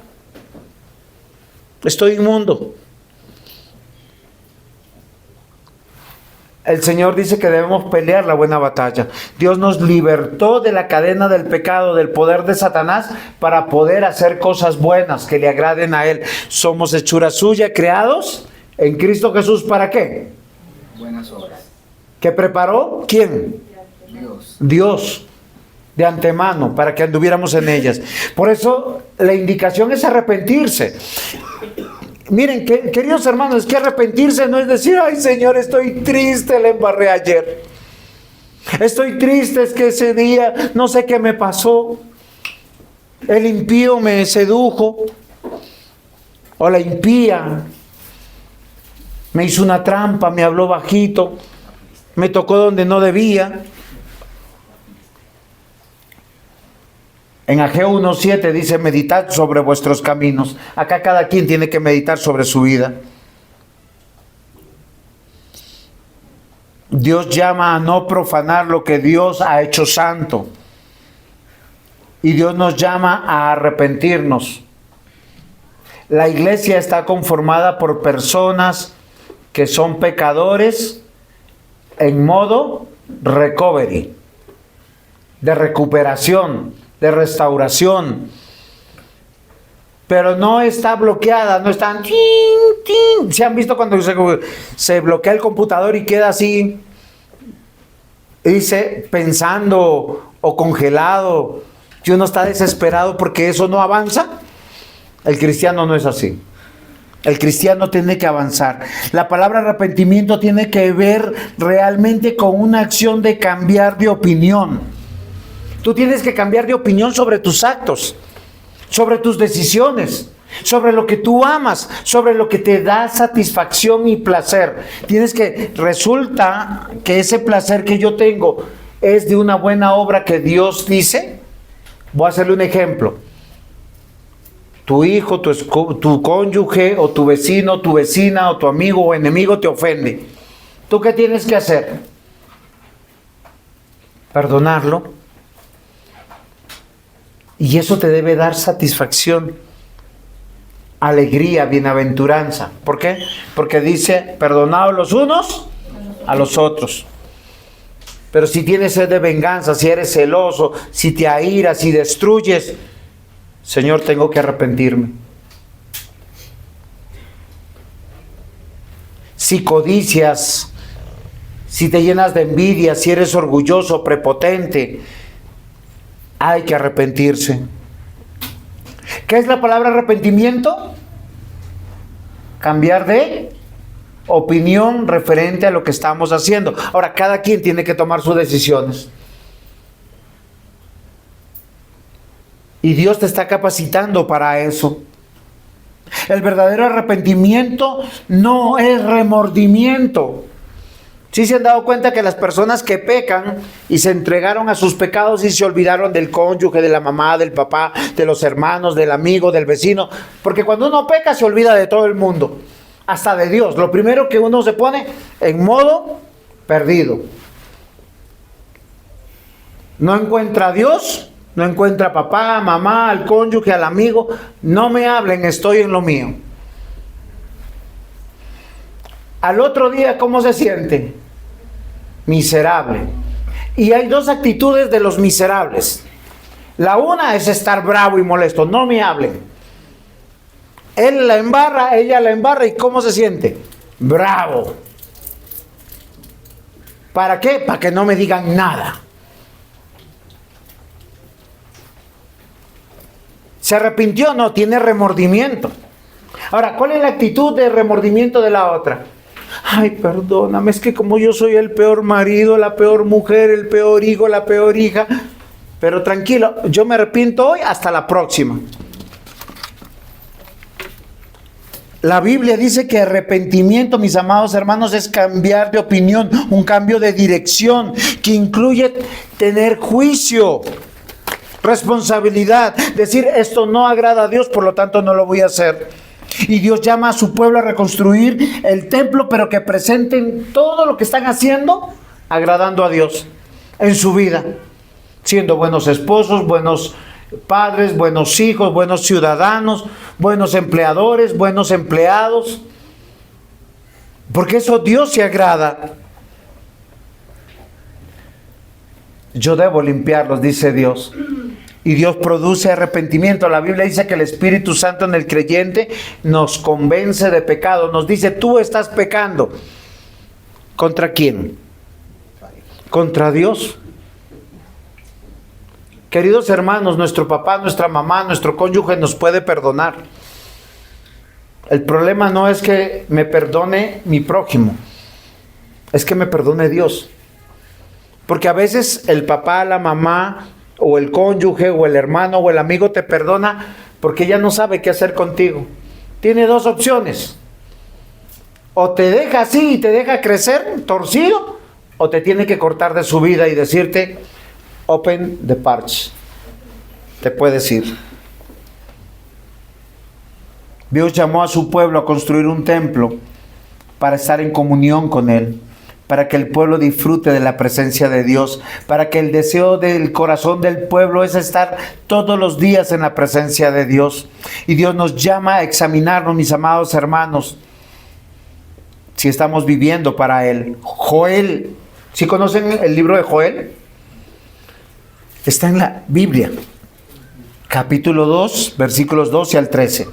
estoy inmundo. El Señor dice que debemos pelear la buena batalla. Dios nos libertó de la cadena del pecado, del poder de Satanás, para poder hacer cosas buenas que le agraden a Él. Somos hechura suya, creados en Cristo Jesús. ¿Para qué? Buenas obras. ¿Qué preparó? ¿Quién? Dios. Dios, de antemano, para que anduviéramos en ellas. Por eso la indicación es arrepentirse. Miren, queridos hermanos, es que arrepentirse no es decir, ay Señor, estoy triste, le embarré ayer. Estoy triste, es que ese día no sé qué me pasó. El impío me sedujo. O la impía me hizo una trampa, me habló bajito, me tocó donde no debía. En Ageo 1:7 dice, meditad sobre vuestros caminos. Acá cada quien tiene que meditar sobre su vida. Dios llama a no profanar lo que Dios ha hecho santo. Y Dios nos llama a arrepentirnos. La iglesia está conformada por personas que son pecadores en modo recovery, de recuperación, de restauración, pero no está bloqueada, no están tin, tin. ¿Se han visto cuando se bloquea el computador y queda así, dice, pensando o congelado, y uno está desesperado porque eso no avanza? El cristiano no es así. El cristiano tiene que avanzar. La palabra arrepentimiento tiene que ver realmente con una acción de cambiar de opinión. Tú tienes que cambiar de opinión sobre tus actos, sobre tus decisiones, sobre lo que tú amas, sobre lo que te da satisfacción y placer. Resulta que ese placer que yo tengo es de una buena obra que Dios dice. Voy a hacerle un ejemplo. Tu hijo, tu cónyuge, o tu vecino, tu vecina, o tu amigo o enemigo te ofende. ¿Tú qué tienes que hacer? Perdonarlo. Y eso te debe dar satisfacción, alegría, bienaventuranza. ¿Por qué? Porque dice, perdonaos los unos a los otros. Pero si tienes sed de venganza, si eres celoso, si te airas, si destruyes, Señor, tengo que arrepentirme. Si codicias, si te llenas de envidia, si eres orgulloso, prepotente, hay que arrepentirse. ¿Qué es la palabra arrepentimiento? Cambiar de opinión referente a lo que estamos haciendo. Ahora, cada quien tiene que tomar sus decisiones. Y Dios te está capacitando para eso. El verdadero arrepentimiento no es remordimiento. ¿Sí se han dado cuenta que las personas que pecan y se entregaron a sus pecados y se olvidaron del cónyuge, de la mamá, del papá, de los hermanos, del amigo, del vecino? Porque cuando uno peca se olvida de todo el mundo, hasta de Dios. Lo primero que uno se pone en modo perdido. No encuentra a Dios, no encuentra a papá, mamá, al cónyuge, al amigo. No me hablen, estoy en lo mío. Al otro día, ¿cómo se siente? Miserable. Y hay dos actitudes de los miserables. La una es estar bravo y molesto. No me hablen. Él la embarra, ella la embarra. ¿Y cómo se siente? Bravo. ¿Para qué? Para que no me digan nada. ¿Se arrepintió? No, tiene remordimiento. Ahora, ¿cuál es la actitud de remordimiento de la otra? Ay, perdóname, es que como yo soy el peor marido, la peor mujer, el peor hijo, la peor hija. Pero tranquilo, yo me arrepiento hoy, hasta la próxima. La Biblia dice que arrepentimiento, mis amados hermanos, es cambiar de opinión, un cambio de dirección, que incluye tener juicio, responsabilidad, decir esto no agrada a Dios, por lo tanto no lo voy a hacer. Y Dios llama a su pueblo a reconstruir el templo, pero que presenten todo lo que están haciendo agradando a Dios en su vida, siendo buenos esposos, buenos padres, buenos hijos, buenos ciudadanos, buenos empleadores, buenos empleados? Porque eso Dios se agrada. Yo debo limpiarlos, dice Dios. Y Dios produce arrepentimiento. La Biblia dice que el Espíritu Santo en el creyente nos convence de pecado. Nos dice, tú estás pecando. ¿Contra quién? Contra Dios. Queridos hermanos, nuestro papá, nuestra mamá, nuestro cónyuge nos puede perdonar. El problema no es que me perdone mi prójimo, es que me perdone Dios. Porque a veces el papá, la mamá, o el cónyuge, o el hermano, o el amigo te perdona porque ya no sabe qué hacer contigo. Tiene dos opciones. O te deja así y te deja crecer torcido, o te tiene que cortar de su vida y decirte, open the parch. Te puedes ir. Dios llamó a su pueblo a construir un templo para estar en comunión con Él, para que el pueblo disfrute de la presencia de Dios, para que el deseo del corazón del pueblo es estar todos los días en la presencia de Dios. Y Dios nos llama a examinarnos, mis amados hermanos, si estamos viviendo para Él. Joel, ¿sí conocen el libro de Joel? Está en la Biblia, capítulo 2, versículos 12 al 13.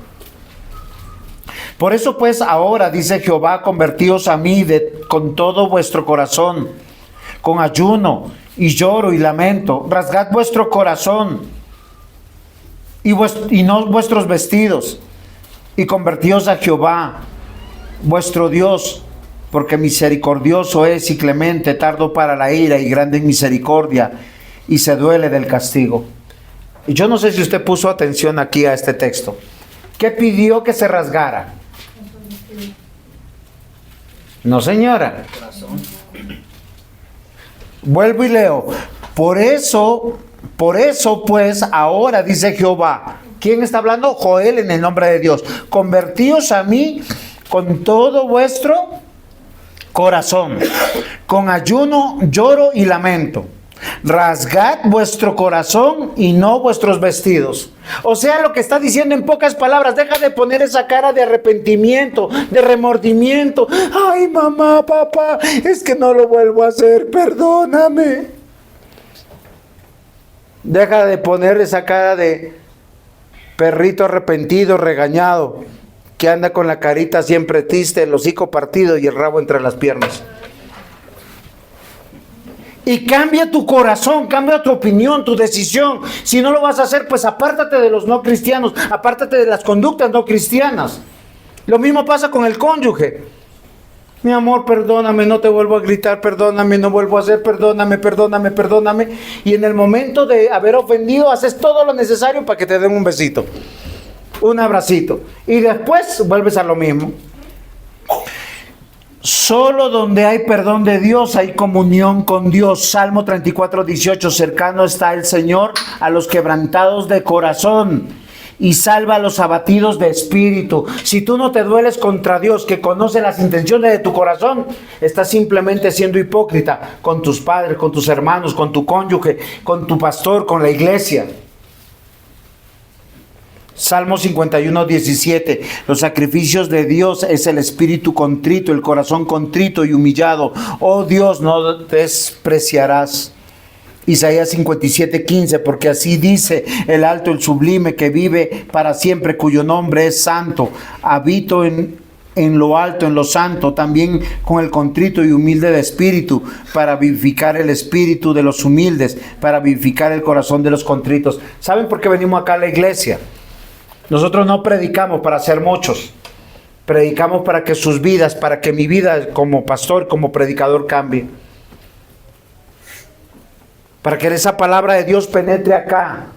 Por eso pues ahora, dice Jehová, convertíos a mí con todo vuestro corazón, con ayuno y lloro y lamento. Rasgad vuestro corazón y no vuestros vestidos, y convertíos a Jehová, vuestro Dios, porque misericordioso es y clemente, tardo para la ira y grande en misericordia, y se duele del castigo. Y yo no sé si usted puso atención aquí a este texto. ¿Qué pidió que se rasgara? No, señora. Vuelvo y leo. Por eso pues ahora, dice Jehová. ¿Quién está hablando? Joel, en el nombre de Dios. Convertíos a mí con todo vuestro corazón, con ayuno, lloro y lamento. Rasgad vuestro corazón y no vuestros vestidos. O sea, lo que está diciendo en pocas palabras, deja de poner esa cara de arrepentimiento, de remordimiento. Ay, mamá, papá, es que no lo vuelvo a hacer, perdóname. Deja de poner esa cara de perrito arrepentido, regañado, que anda con la carita siempre triste, el hocico partido y el rabo entre las piernas. Y cambia tu corazón, cambia tu opinión, tu decisión. Si no lo vas a hacer, pues apártate de los no cristianos, apártate de las conductas no cristianas. Lo mismo pasa con el cónyuge. Mi amor, perdóname, no te vuelvo a gritar, perdóname, no vuelvo a hacer, perdóname, perdóname, perdóname. Y en el momento de haber ofendido, haces todo lo necesario para que te den un besito, un abracito. Y después vuelves a lo mismo. Solo donde hay perdón de Dios hay comunión con Dios. Salmo 34, 18. Cercano está el Señor a los quebrantados de corazón y salva a los abatidos de espíritu. Si tú no te dueles contra Dios, que conoce las intenciones de tu corazón, estás simplemente siendo hipócrita con tus padres, con tus hermanos, con tu cónyuge, con tu pastor, con la iglesia. Salmo 51, 17. Los sacrificios de Dios es el espíritu contrito, el corazón contrito y humillado. Oh Dios, no despreciarás. Isaías 57, 15. Porque así dice el alto, el sublime, que vive para siempre, cuyo nombre es santo. Habito en lo alto, en lo santo, también con el contrito y humilde de espíritu, para vivificar el espíritu de los humildes, para vivificar el corazón de los contritos. ¿Saben por qué venimos acá a la iglesia? Nosotros no predicamos para ser muchos, predicamos para que sus vidas, para que mi vida como pastor, como predicador cambie. Para que esa palabra de Dios penetre acá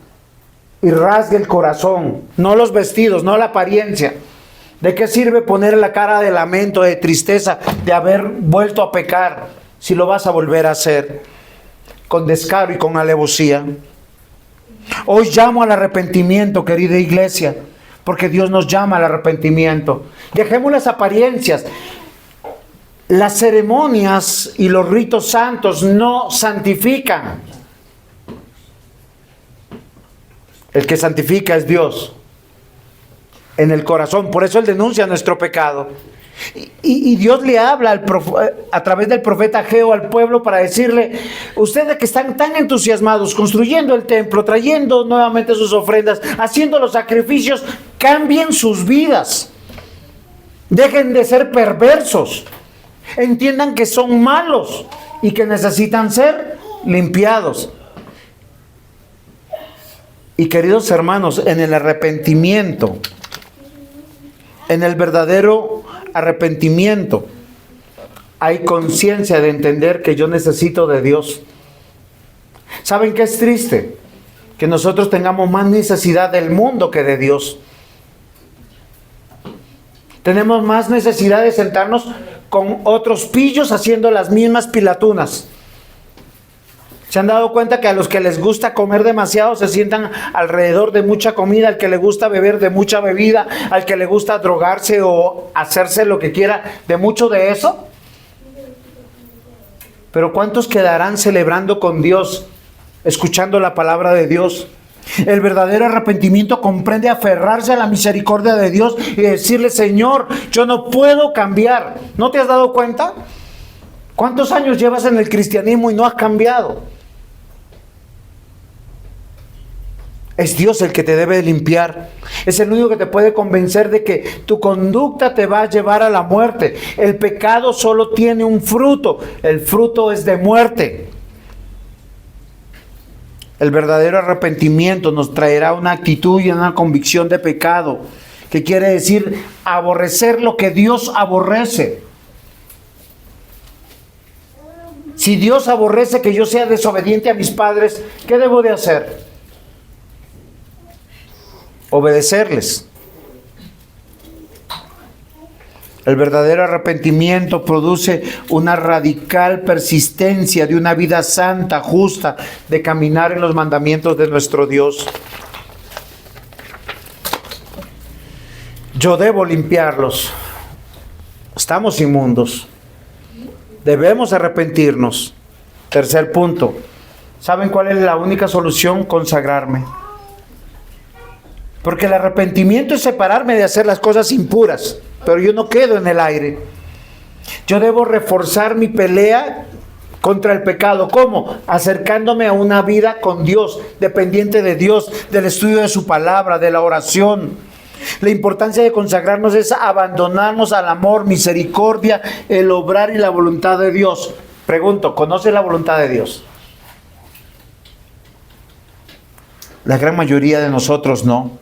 y rasgue el corazón, no los vestidos, no la apariencia. ¿De qué sirve poner la cara de lamento, de tristeza, de haber vuelto a pecar, si lo vas a volver a hacer con descaro y con alevosía? Hoy llamo al arrepentimiento, querida iglesia, porque Dios nos llama al arrepentimiento. Dejemos las apariencias. Las ceremonias y los ritos santos no santifican. El que santifica es Dios en el corazón. Por eso Él denuncia nuestro pecado. Y Dios le habla a través del profeta Ageo al pueblo para decirle: ustedes que están tan entusiasmados construyendo el templo, trayendo nuevamente sus ofrendas, haciendo los sacrificios, cambien sus vidas. Dejen de ser perversos. Entiendan que son malos y que necesitan ser limpiados. Y queridos hermanos, en el arrepentimiento, en el verdadero arrepentimiento, hay conciencia de entender que yo necesito de Dios. ¿Saben qué es triste? Que nosotros tengamos más necesidad del mundo que de Dios. Tenemos más necesidad de sentarnos con otros pillos haciendo las mismas pilatunas. ¿Se han dado cuenta que a los que les gusta comer demasiado se sientan alrededor de mucha comida? Al que le gusta beber de mucha bebida, al que le gusta drogarse o hacerse lo que quiera de mucho de eso. Pero ¿cuántos quedarán celebrando con Dios, escuchando la palabra de Dios? El verdadero arrepentimiento comprende aferrarse a la misericordia de Dios y decirle: Señor, yo no puedo cambiar. ¿No te has dado cuenta? ¿Cuántos años llevas en el cristianismo y no has cambiado? Es Dios el que te debe limpiar. Es el único que te puede convencer de que tu conducta te va a llevar a la muerte. El pecado solo tiene un fruto. El fruto es de muerte. El verdadero arrepentimiento nos traerá una actitud y una convicción de pecado, que quiere decir aborrecer lo que Dios aborrece. Si Dios aborrece que yo sea desobediente a mis padres, ¿qué debo de hacer? Obedecerles. El verdadero arrepentimiento produce una radical persistencia de una vida santa, justa, de caminar en los mandamientos de nuestro Dios. Yo debo limpiarlos. Estamos inmundos. Debemos arrepentirnos. Tercer punto. ¿Saben cuál es la única solución? Consagrarme. Porque el arrepentimiento es separarme de hacer las cosas impuras, pero yo no quedo en el aire. Yo debo reforzar mi pelea contra el pecado. ¿Cómo? Acercándome a una vida con Dios, dependiente de Dios, del estudio de su palabra, de la oración. La importancia de consagrarnos es abandonarnos al amor, misericordia, el obrar y la voluntad de Dios. Pregunto, ¿conoce la voluntad de Dios? La gran mayoría de nosotros no.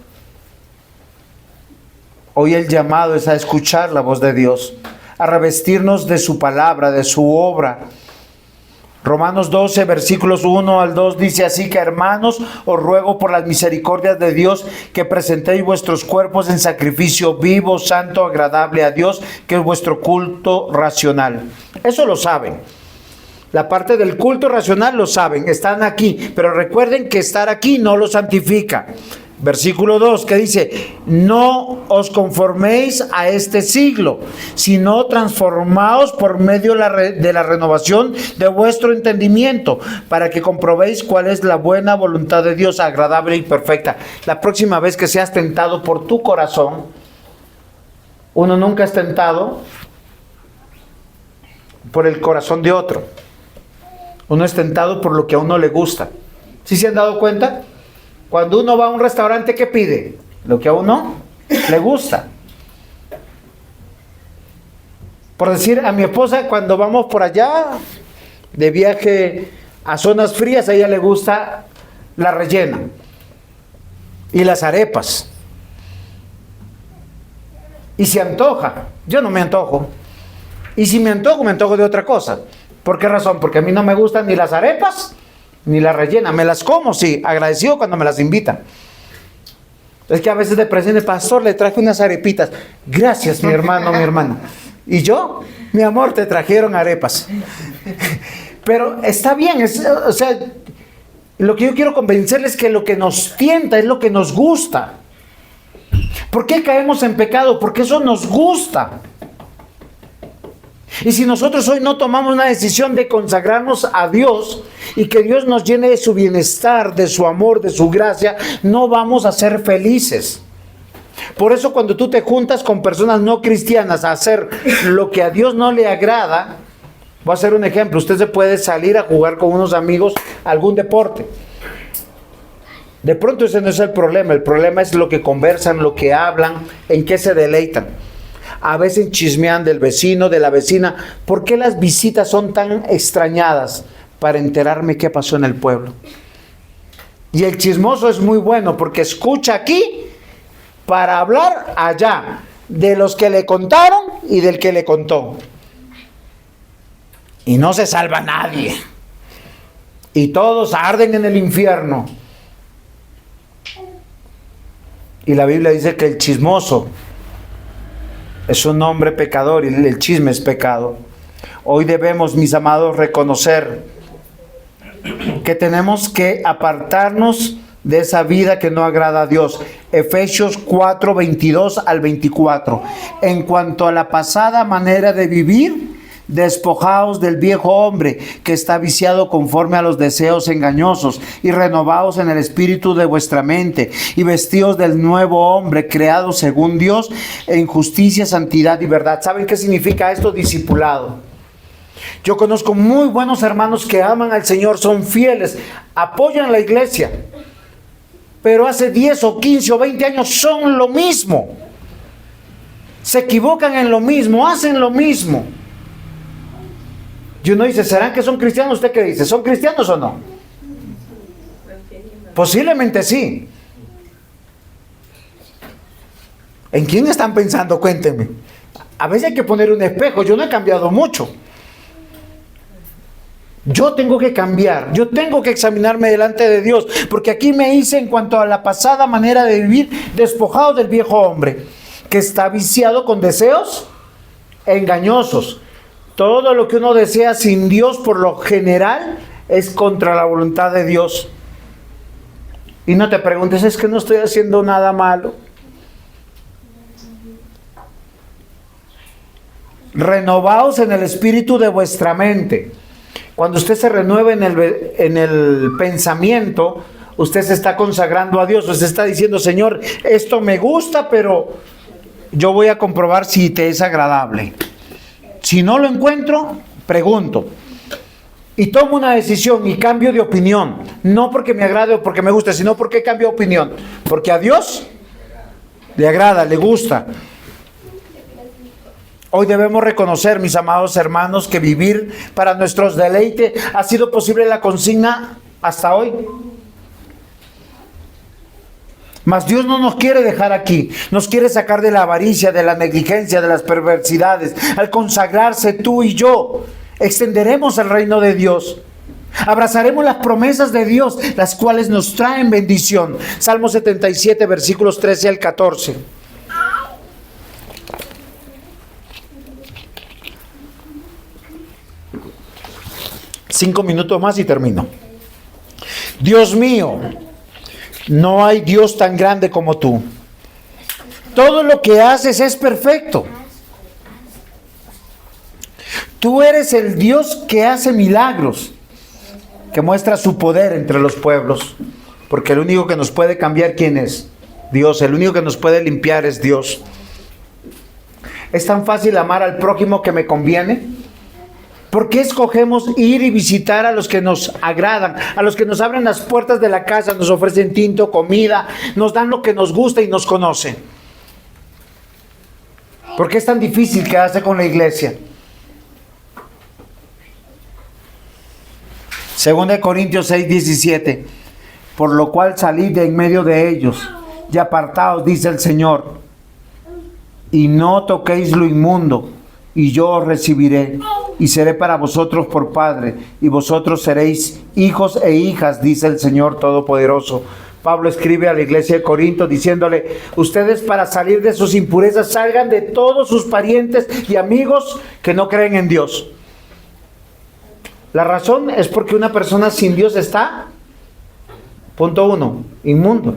Hoy el llamado es a escuchar la voz de Dios, a revestirnos de su palabra, de su obra. Romanos 12, versículos 1 al 2 dice así: que hermanos, os ruego por las misericordias de Dios que presentéis vuestros cuerpos en sacrificio vivo, santo, agradable a Dios, que es vuestro culto racional. Eso lo saben. La parte del culto racional lo saben, están aquí, pero recuerden que estar aquí no lo santifica. Versículo 2, que dice: no os conforméis a este siglo, sino transformaos por medio de la renovación de vuestro entendimiento, para que comprobéis cuál es la buena voluntad de Dios, agradable y perfecta. La próxima vez que seas tentado por tu corazón, uno nunca es tentado por el corazón de otro. Uno es tentado por lo que a uno le gusta. ¿Sí se han dado cuenta? Cuando uno va a un restaurante, ¿qué pide? Lo que a uno le gusta. Por decir, a mi esposa, cuando vamos por allá de viaje a zonas frías, a ella le gusta la rellena y las arepas. Y se antoja. Yo no me antojo. Y si me antojo de otra cosa. ¿Por qué razón? Porque a mí no me gustan ni las arepas ni la rellena. Me las como, sí, agradecido cuando me las invitan. Es que a veces de presente, pastor, le traje unas arepitas. Gracias, mi hermano, mi hermana. Y yo, mi amor, te trajeron arepas. Pero está bien, o sea, lo que yo quiero convencerles es que lo que nos tienta es lo que nos gusta. ¿Por qué caemos en pecado? Porque eso nos gusta. Y si nosotros hoy no tomamos una decisión de consagrarnos a Dios y que Dios nos llene de su bienestar, de su amor, de su gracia, no vamos a ser felices. Por eso cuando tú te juntas con personas no cristianas a hacer lo que a Dios no le agrada, voy a hacer un ejemplo, usted se puede salir a jugar con unos amigos a algún deporte. De pronto ese no es el problema es lo que conversan, lo que hablan, en qué se deleitan. A veces chismean del vecino, de la vecina. ¿Por qué las visitas son tan extrañadas? Para enterarme qué pasó en el pueblo. Y el chismoso es muy bueno porque escucha aquí para hablar allá de los que le contaron y del que le contó. Y no se salva nadie. Y todos arden en el infierno. Y la Biblia dice que el chismoso es un hombre pecador y el chisme es pecado. Hoy debemos, mis amados, reconocer que tenemos que apartarnos de esa vida que no agrada a Dios. Efesios 4, 22 al 24. En cuanto a la pasada manera de vivir, despojaos del viejo hombre que está viciado conforme a los deseos engañosos y renovaos en el espíritu de vuestra mente y vestíos del nuevo hombre creado según Dios en justicia, santidad y verdad. ¿Saben qué significa esto? Discipulado. Yo conozco muy buenos hermanos que aman al Señor, son fieles, apoyan la iglesia, pero hace 10 o 15 o 20 años son lo mismo. Se equivocan en lo mismo, hacen lo mismo. Y uno dice, ¿serán que son cristianos? ¿Usted qué dice? ¿Son cristianos o no? Posiblemente sí. ¿En quién están pensando? Cuéntenme. A veces hay que poner un espejo. Yo no he cambiado mucho. Yo tengo que cambiar. Yo tengo que examinarme delante de Dios. Porque aquí me hice en cuanto a la pasada manera de vivir, despojado del viejo hombre, que está viciado con deseos engañosos. Todo lo que uno desea sin Dios, por lo general, es contra la voluntad de Dios. Y no te preguntes, es que no estoy haciendo nada malo. Renovaos en el espíritu de vuestra mente. Cuando usted se renueve en el pensamiento, usted se está consagrando a Dios. Usted está diciendo, Señor, esto me gusta, pero yo voy a comprobar si te es agradable. Si no lo encuentro, pregunto. Y tomo una decisión y cambio de opinión. No porque me agrade o porque me guste, sino porque cambio de opinión. Porque a Dios le agrada, le gusta. Hoy debemos reconocer, mis amados hermanos, que vivir para nuestros deleites ha sido posible la consigna hasta hoy. Mas Dios no nos quiere dejar aquí, nos quiere sacar de la avaricia, de la negligencia, de las perversidades. Al consagrarse tú y yo, extenderemos el reino de Dios. Abrazaremos las promesas de Dios, las cuales nos traen bendición. Salmo 77, versículos 13 al 14. Cinco minutos más y termino. Dios mío, no hay Dios tan grande como tú. Todo lo que haces es perfecto. Tú eres el Dios que hace milagros, que muestra su poder entre los pueblos. Porque el único que nos puede cambiar, ¿quién es? Dios. El único que nos puede limpiar es Dios. ¿Es tan fácil amar al prójimo que me conviene? ¿Por qué escogemos ir y visitar a los que nos agradan, a los que nos abren las puertas de la casa, nos ofrecen tinto, comida, nos dan lo que nos gusta y nos conocen? ¿Por qué es tan difícil quedarse con la iglesia? 2 Corintios 6, 17. Por lo cual salid de en medio de ellos y apartaos, dice el Señor, y no toquéis lo inmundo, y yo os recibiré, y seré para vosotros por Padre, y vosotros seréis hijos e hijas, dice el Señor Todopoderoso. Pablo escribe a la iglesia de Corinto diciéndole, ustedes para salir de sus impurezas salgan de todos sus parientes y amigos que no creen en Dios. La razón es porque una persona sin Dios está, punto 1, inmundo.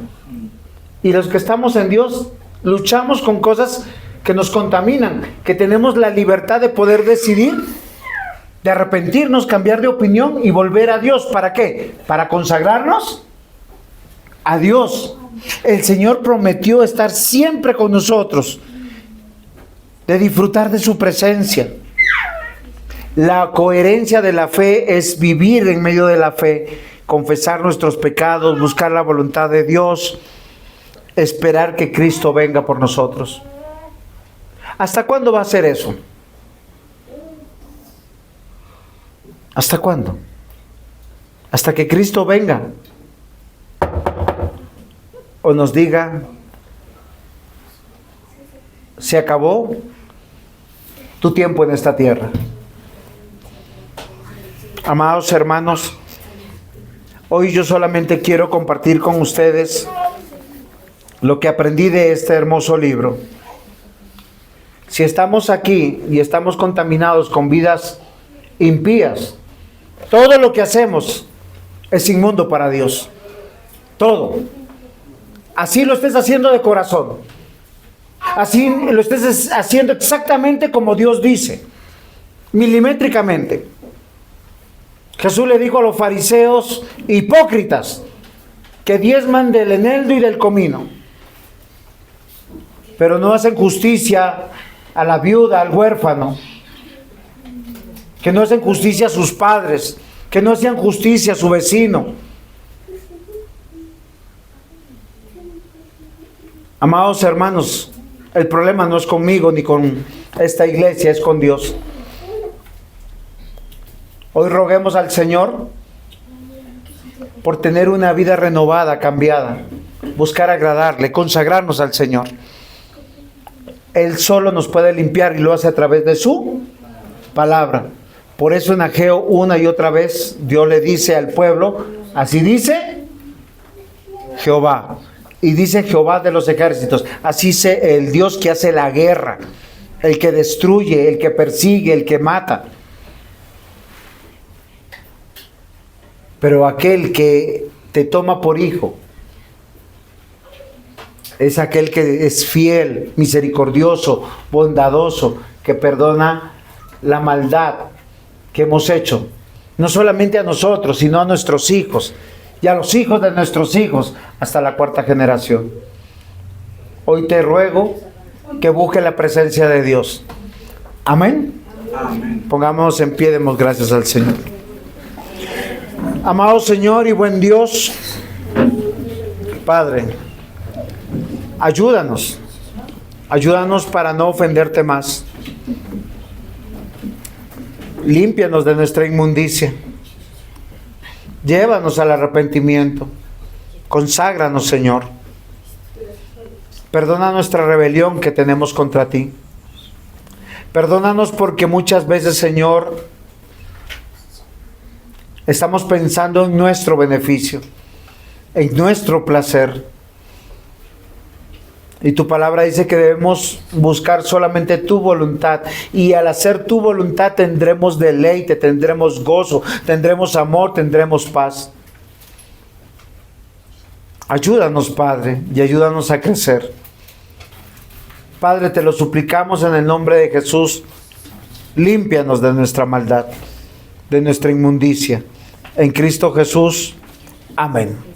Y los que estamos en Dios luchamos con cosas que nos contaminan, que tenemos la libertad de poder decidir, de arrepentirnos, cambiar de opinión y volver a Dios. ¿Para qué? Para consagrarnos a Dios. El Señor prometió estar siempre con nosotros, de disfrutar de su presencia. La coherencia de la fe es vivir en medio de la fe, confesar nuestros pecados, buscar la voluntad de Dios, esperar que Cristo venga por nosotros. ¿Hasta cuándo va a ser eso? ¿Hasta cuándo? Hasta que Cristo venga o nos diga: se acabó tu tiempo en esta tierra. Amados hermanos, hoy yo solamente quiero compartir con ustedes lo que aprendí de este hermoso libro. Si estamos aquí y estamos contaminados con vidas impías, todo lo que hacemos es inmundo para Dios. Todo. Así lo estés haciendo de corazón. Así lo estés haciendo exactamente como Dios dice. Milimétricamente. Jesús le dijo a los fariseos hipócritas que diezman del eneldo y del comino, pero no hacen justicia a la viuda, al huérfano, que no hacen justicia a sus padres, que no hacían justicia a su vecino. Amados hermanos, el problema no es conmigo ni con esta iglesia, es con Dios. Hoy roguemos al Señor por tener una vida renovada, cambiada, buscar agradarle, consagrarnos al Señor. Él solo nos puede limpiar y lo hace a través de su palabra. Por eso en Ageo una y otra vez Dios le dice al pueblo: así dice Jehová. Y dice Jehová de los ejércitos. Así dice el Dios que hace la guerra, el que destruye, el que persigue, el que mata. Pero aquel que te toma por hijo es aquel que es fiel, misericordioso, bondadoso, que perdona la maldad que hemos hecho. No solamente a nosotros, sino a nuestros hijos y a los hijos de nuestros hijos hasta la 4ª generación. Hoy te ruego que busque la presencia de Dios. Amén. Amén. Pongámonos en pie, demos gracias al Señor. Amado Señor y buen Dios, Padre, ayúdanos para no ofenderte más. Límpianos de nuestra inmundicia. Llévanos al arrepentimiento. Conságranos, Señor. Perdona nuestra rebelión que tenemos contra ti. Perdónanos porque muchas veces, Señor, estamos pensando en nuestro beneficio, en nuestro placer. Y tu palabra dice que debemos buscar solamente tu voluntad. Y al hacer tu voluntad tendremos deleite, tendremos gozo, tendremos amor, tendremos paz. Ayúdanos, Padre, y ayúdanos a crecer. Padre, te lo suplicamos en el nombre de Jesús. Límpianos de nuestra maldad, de nuestra inmundicia. En Cristo Jesús. Amén.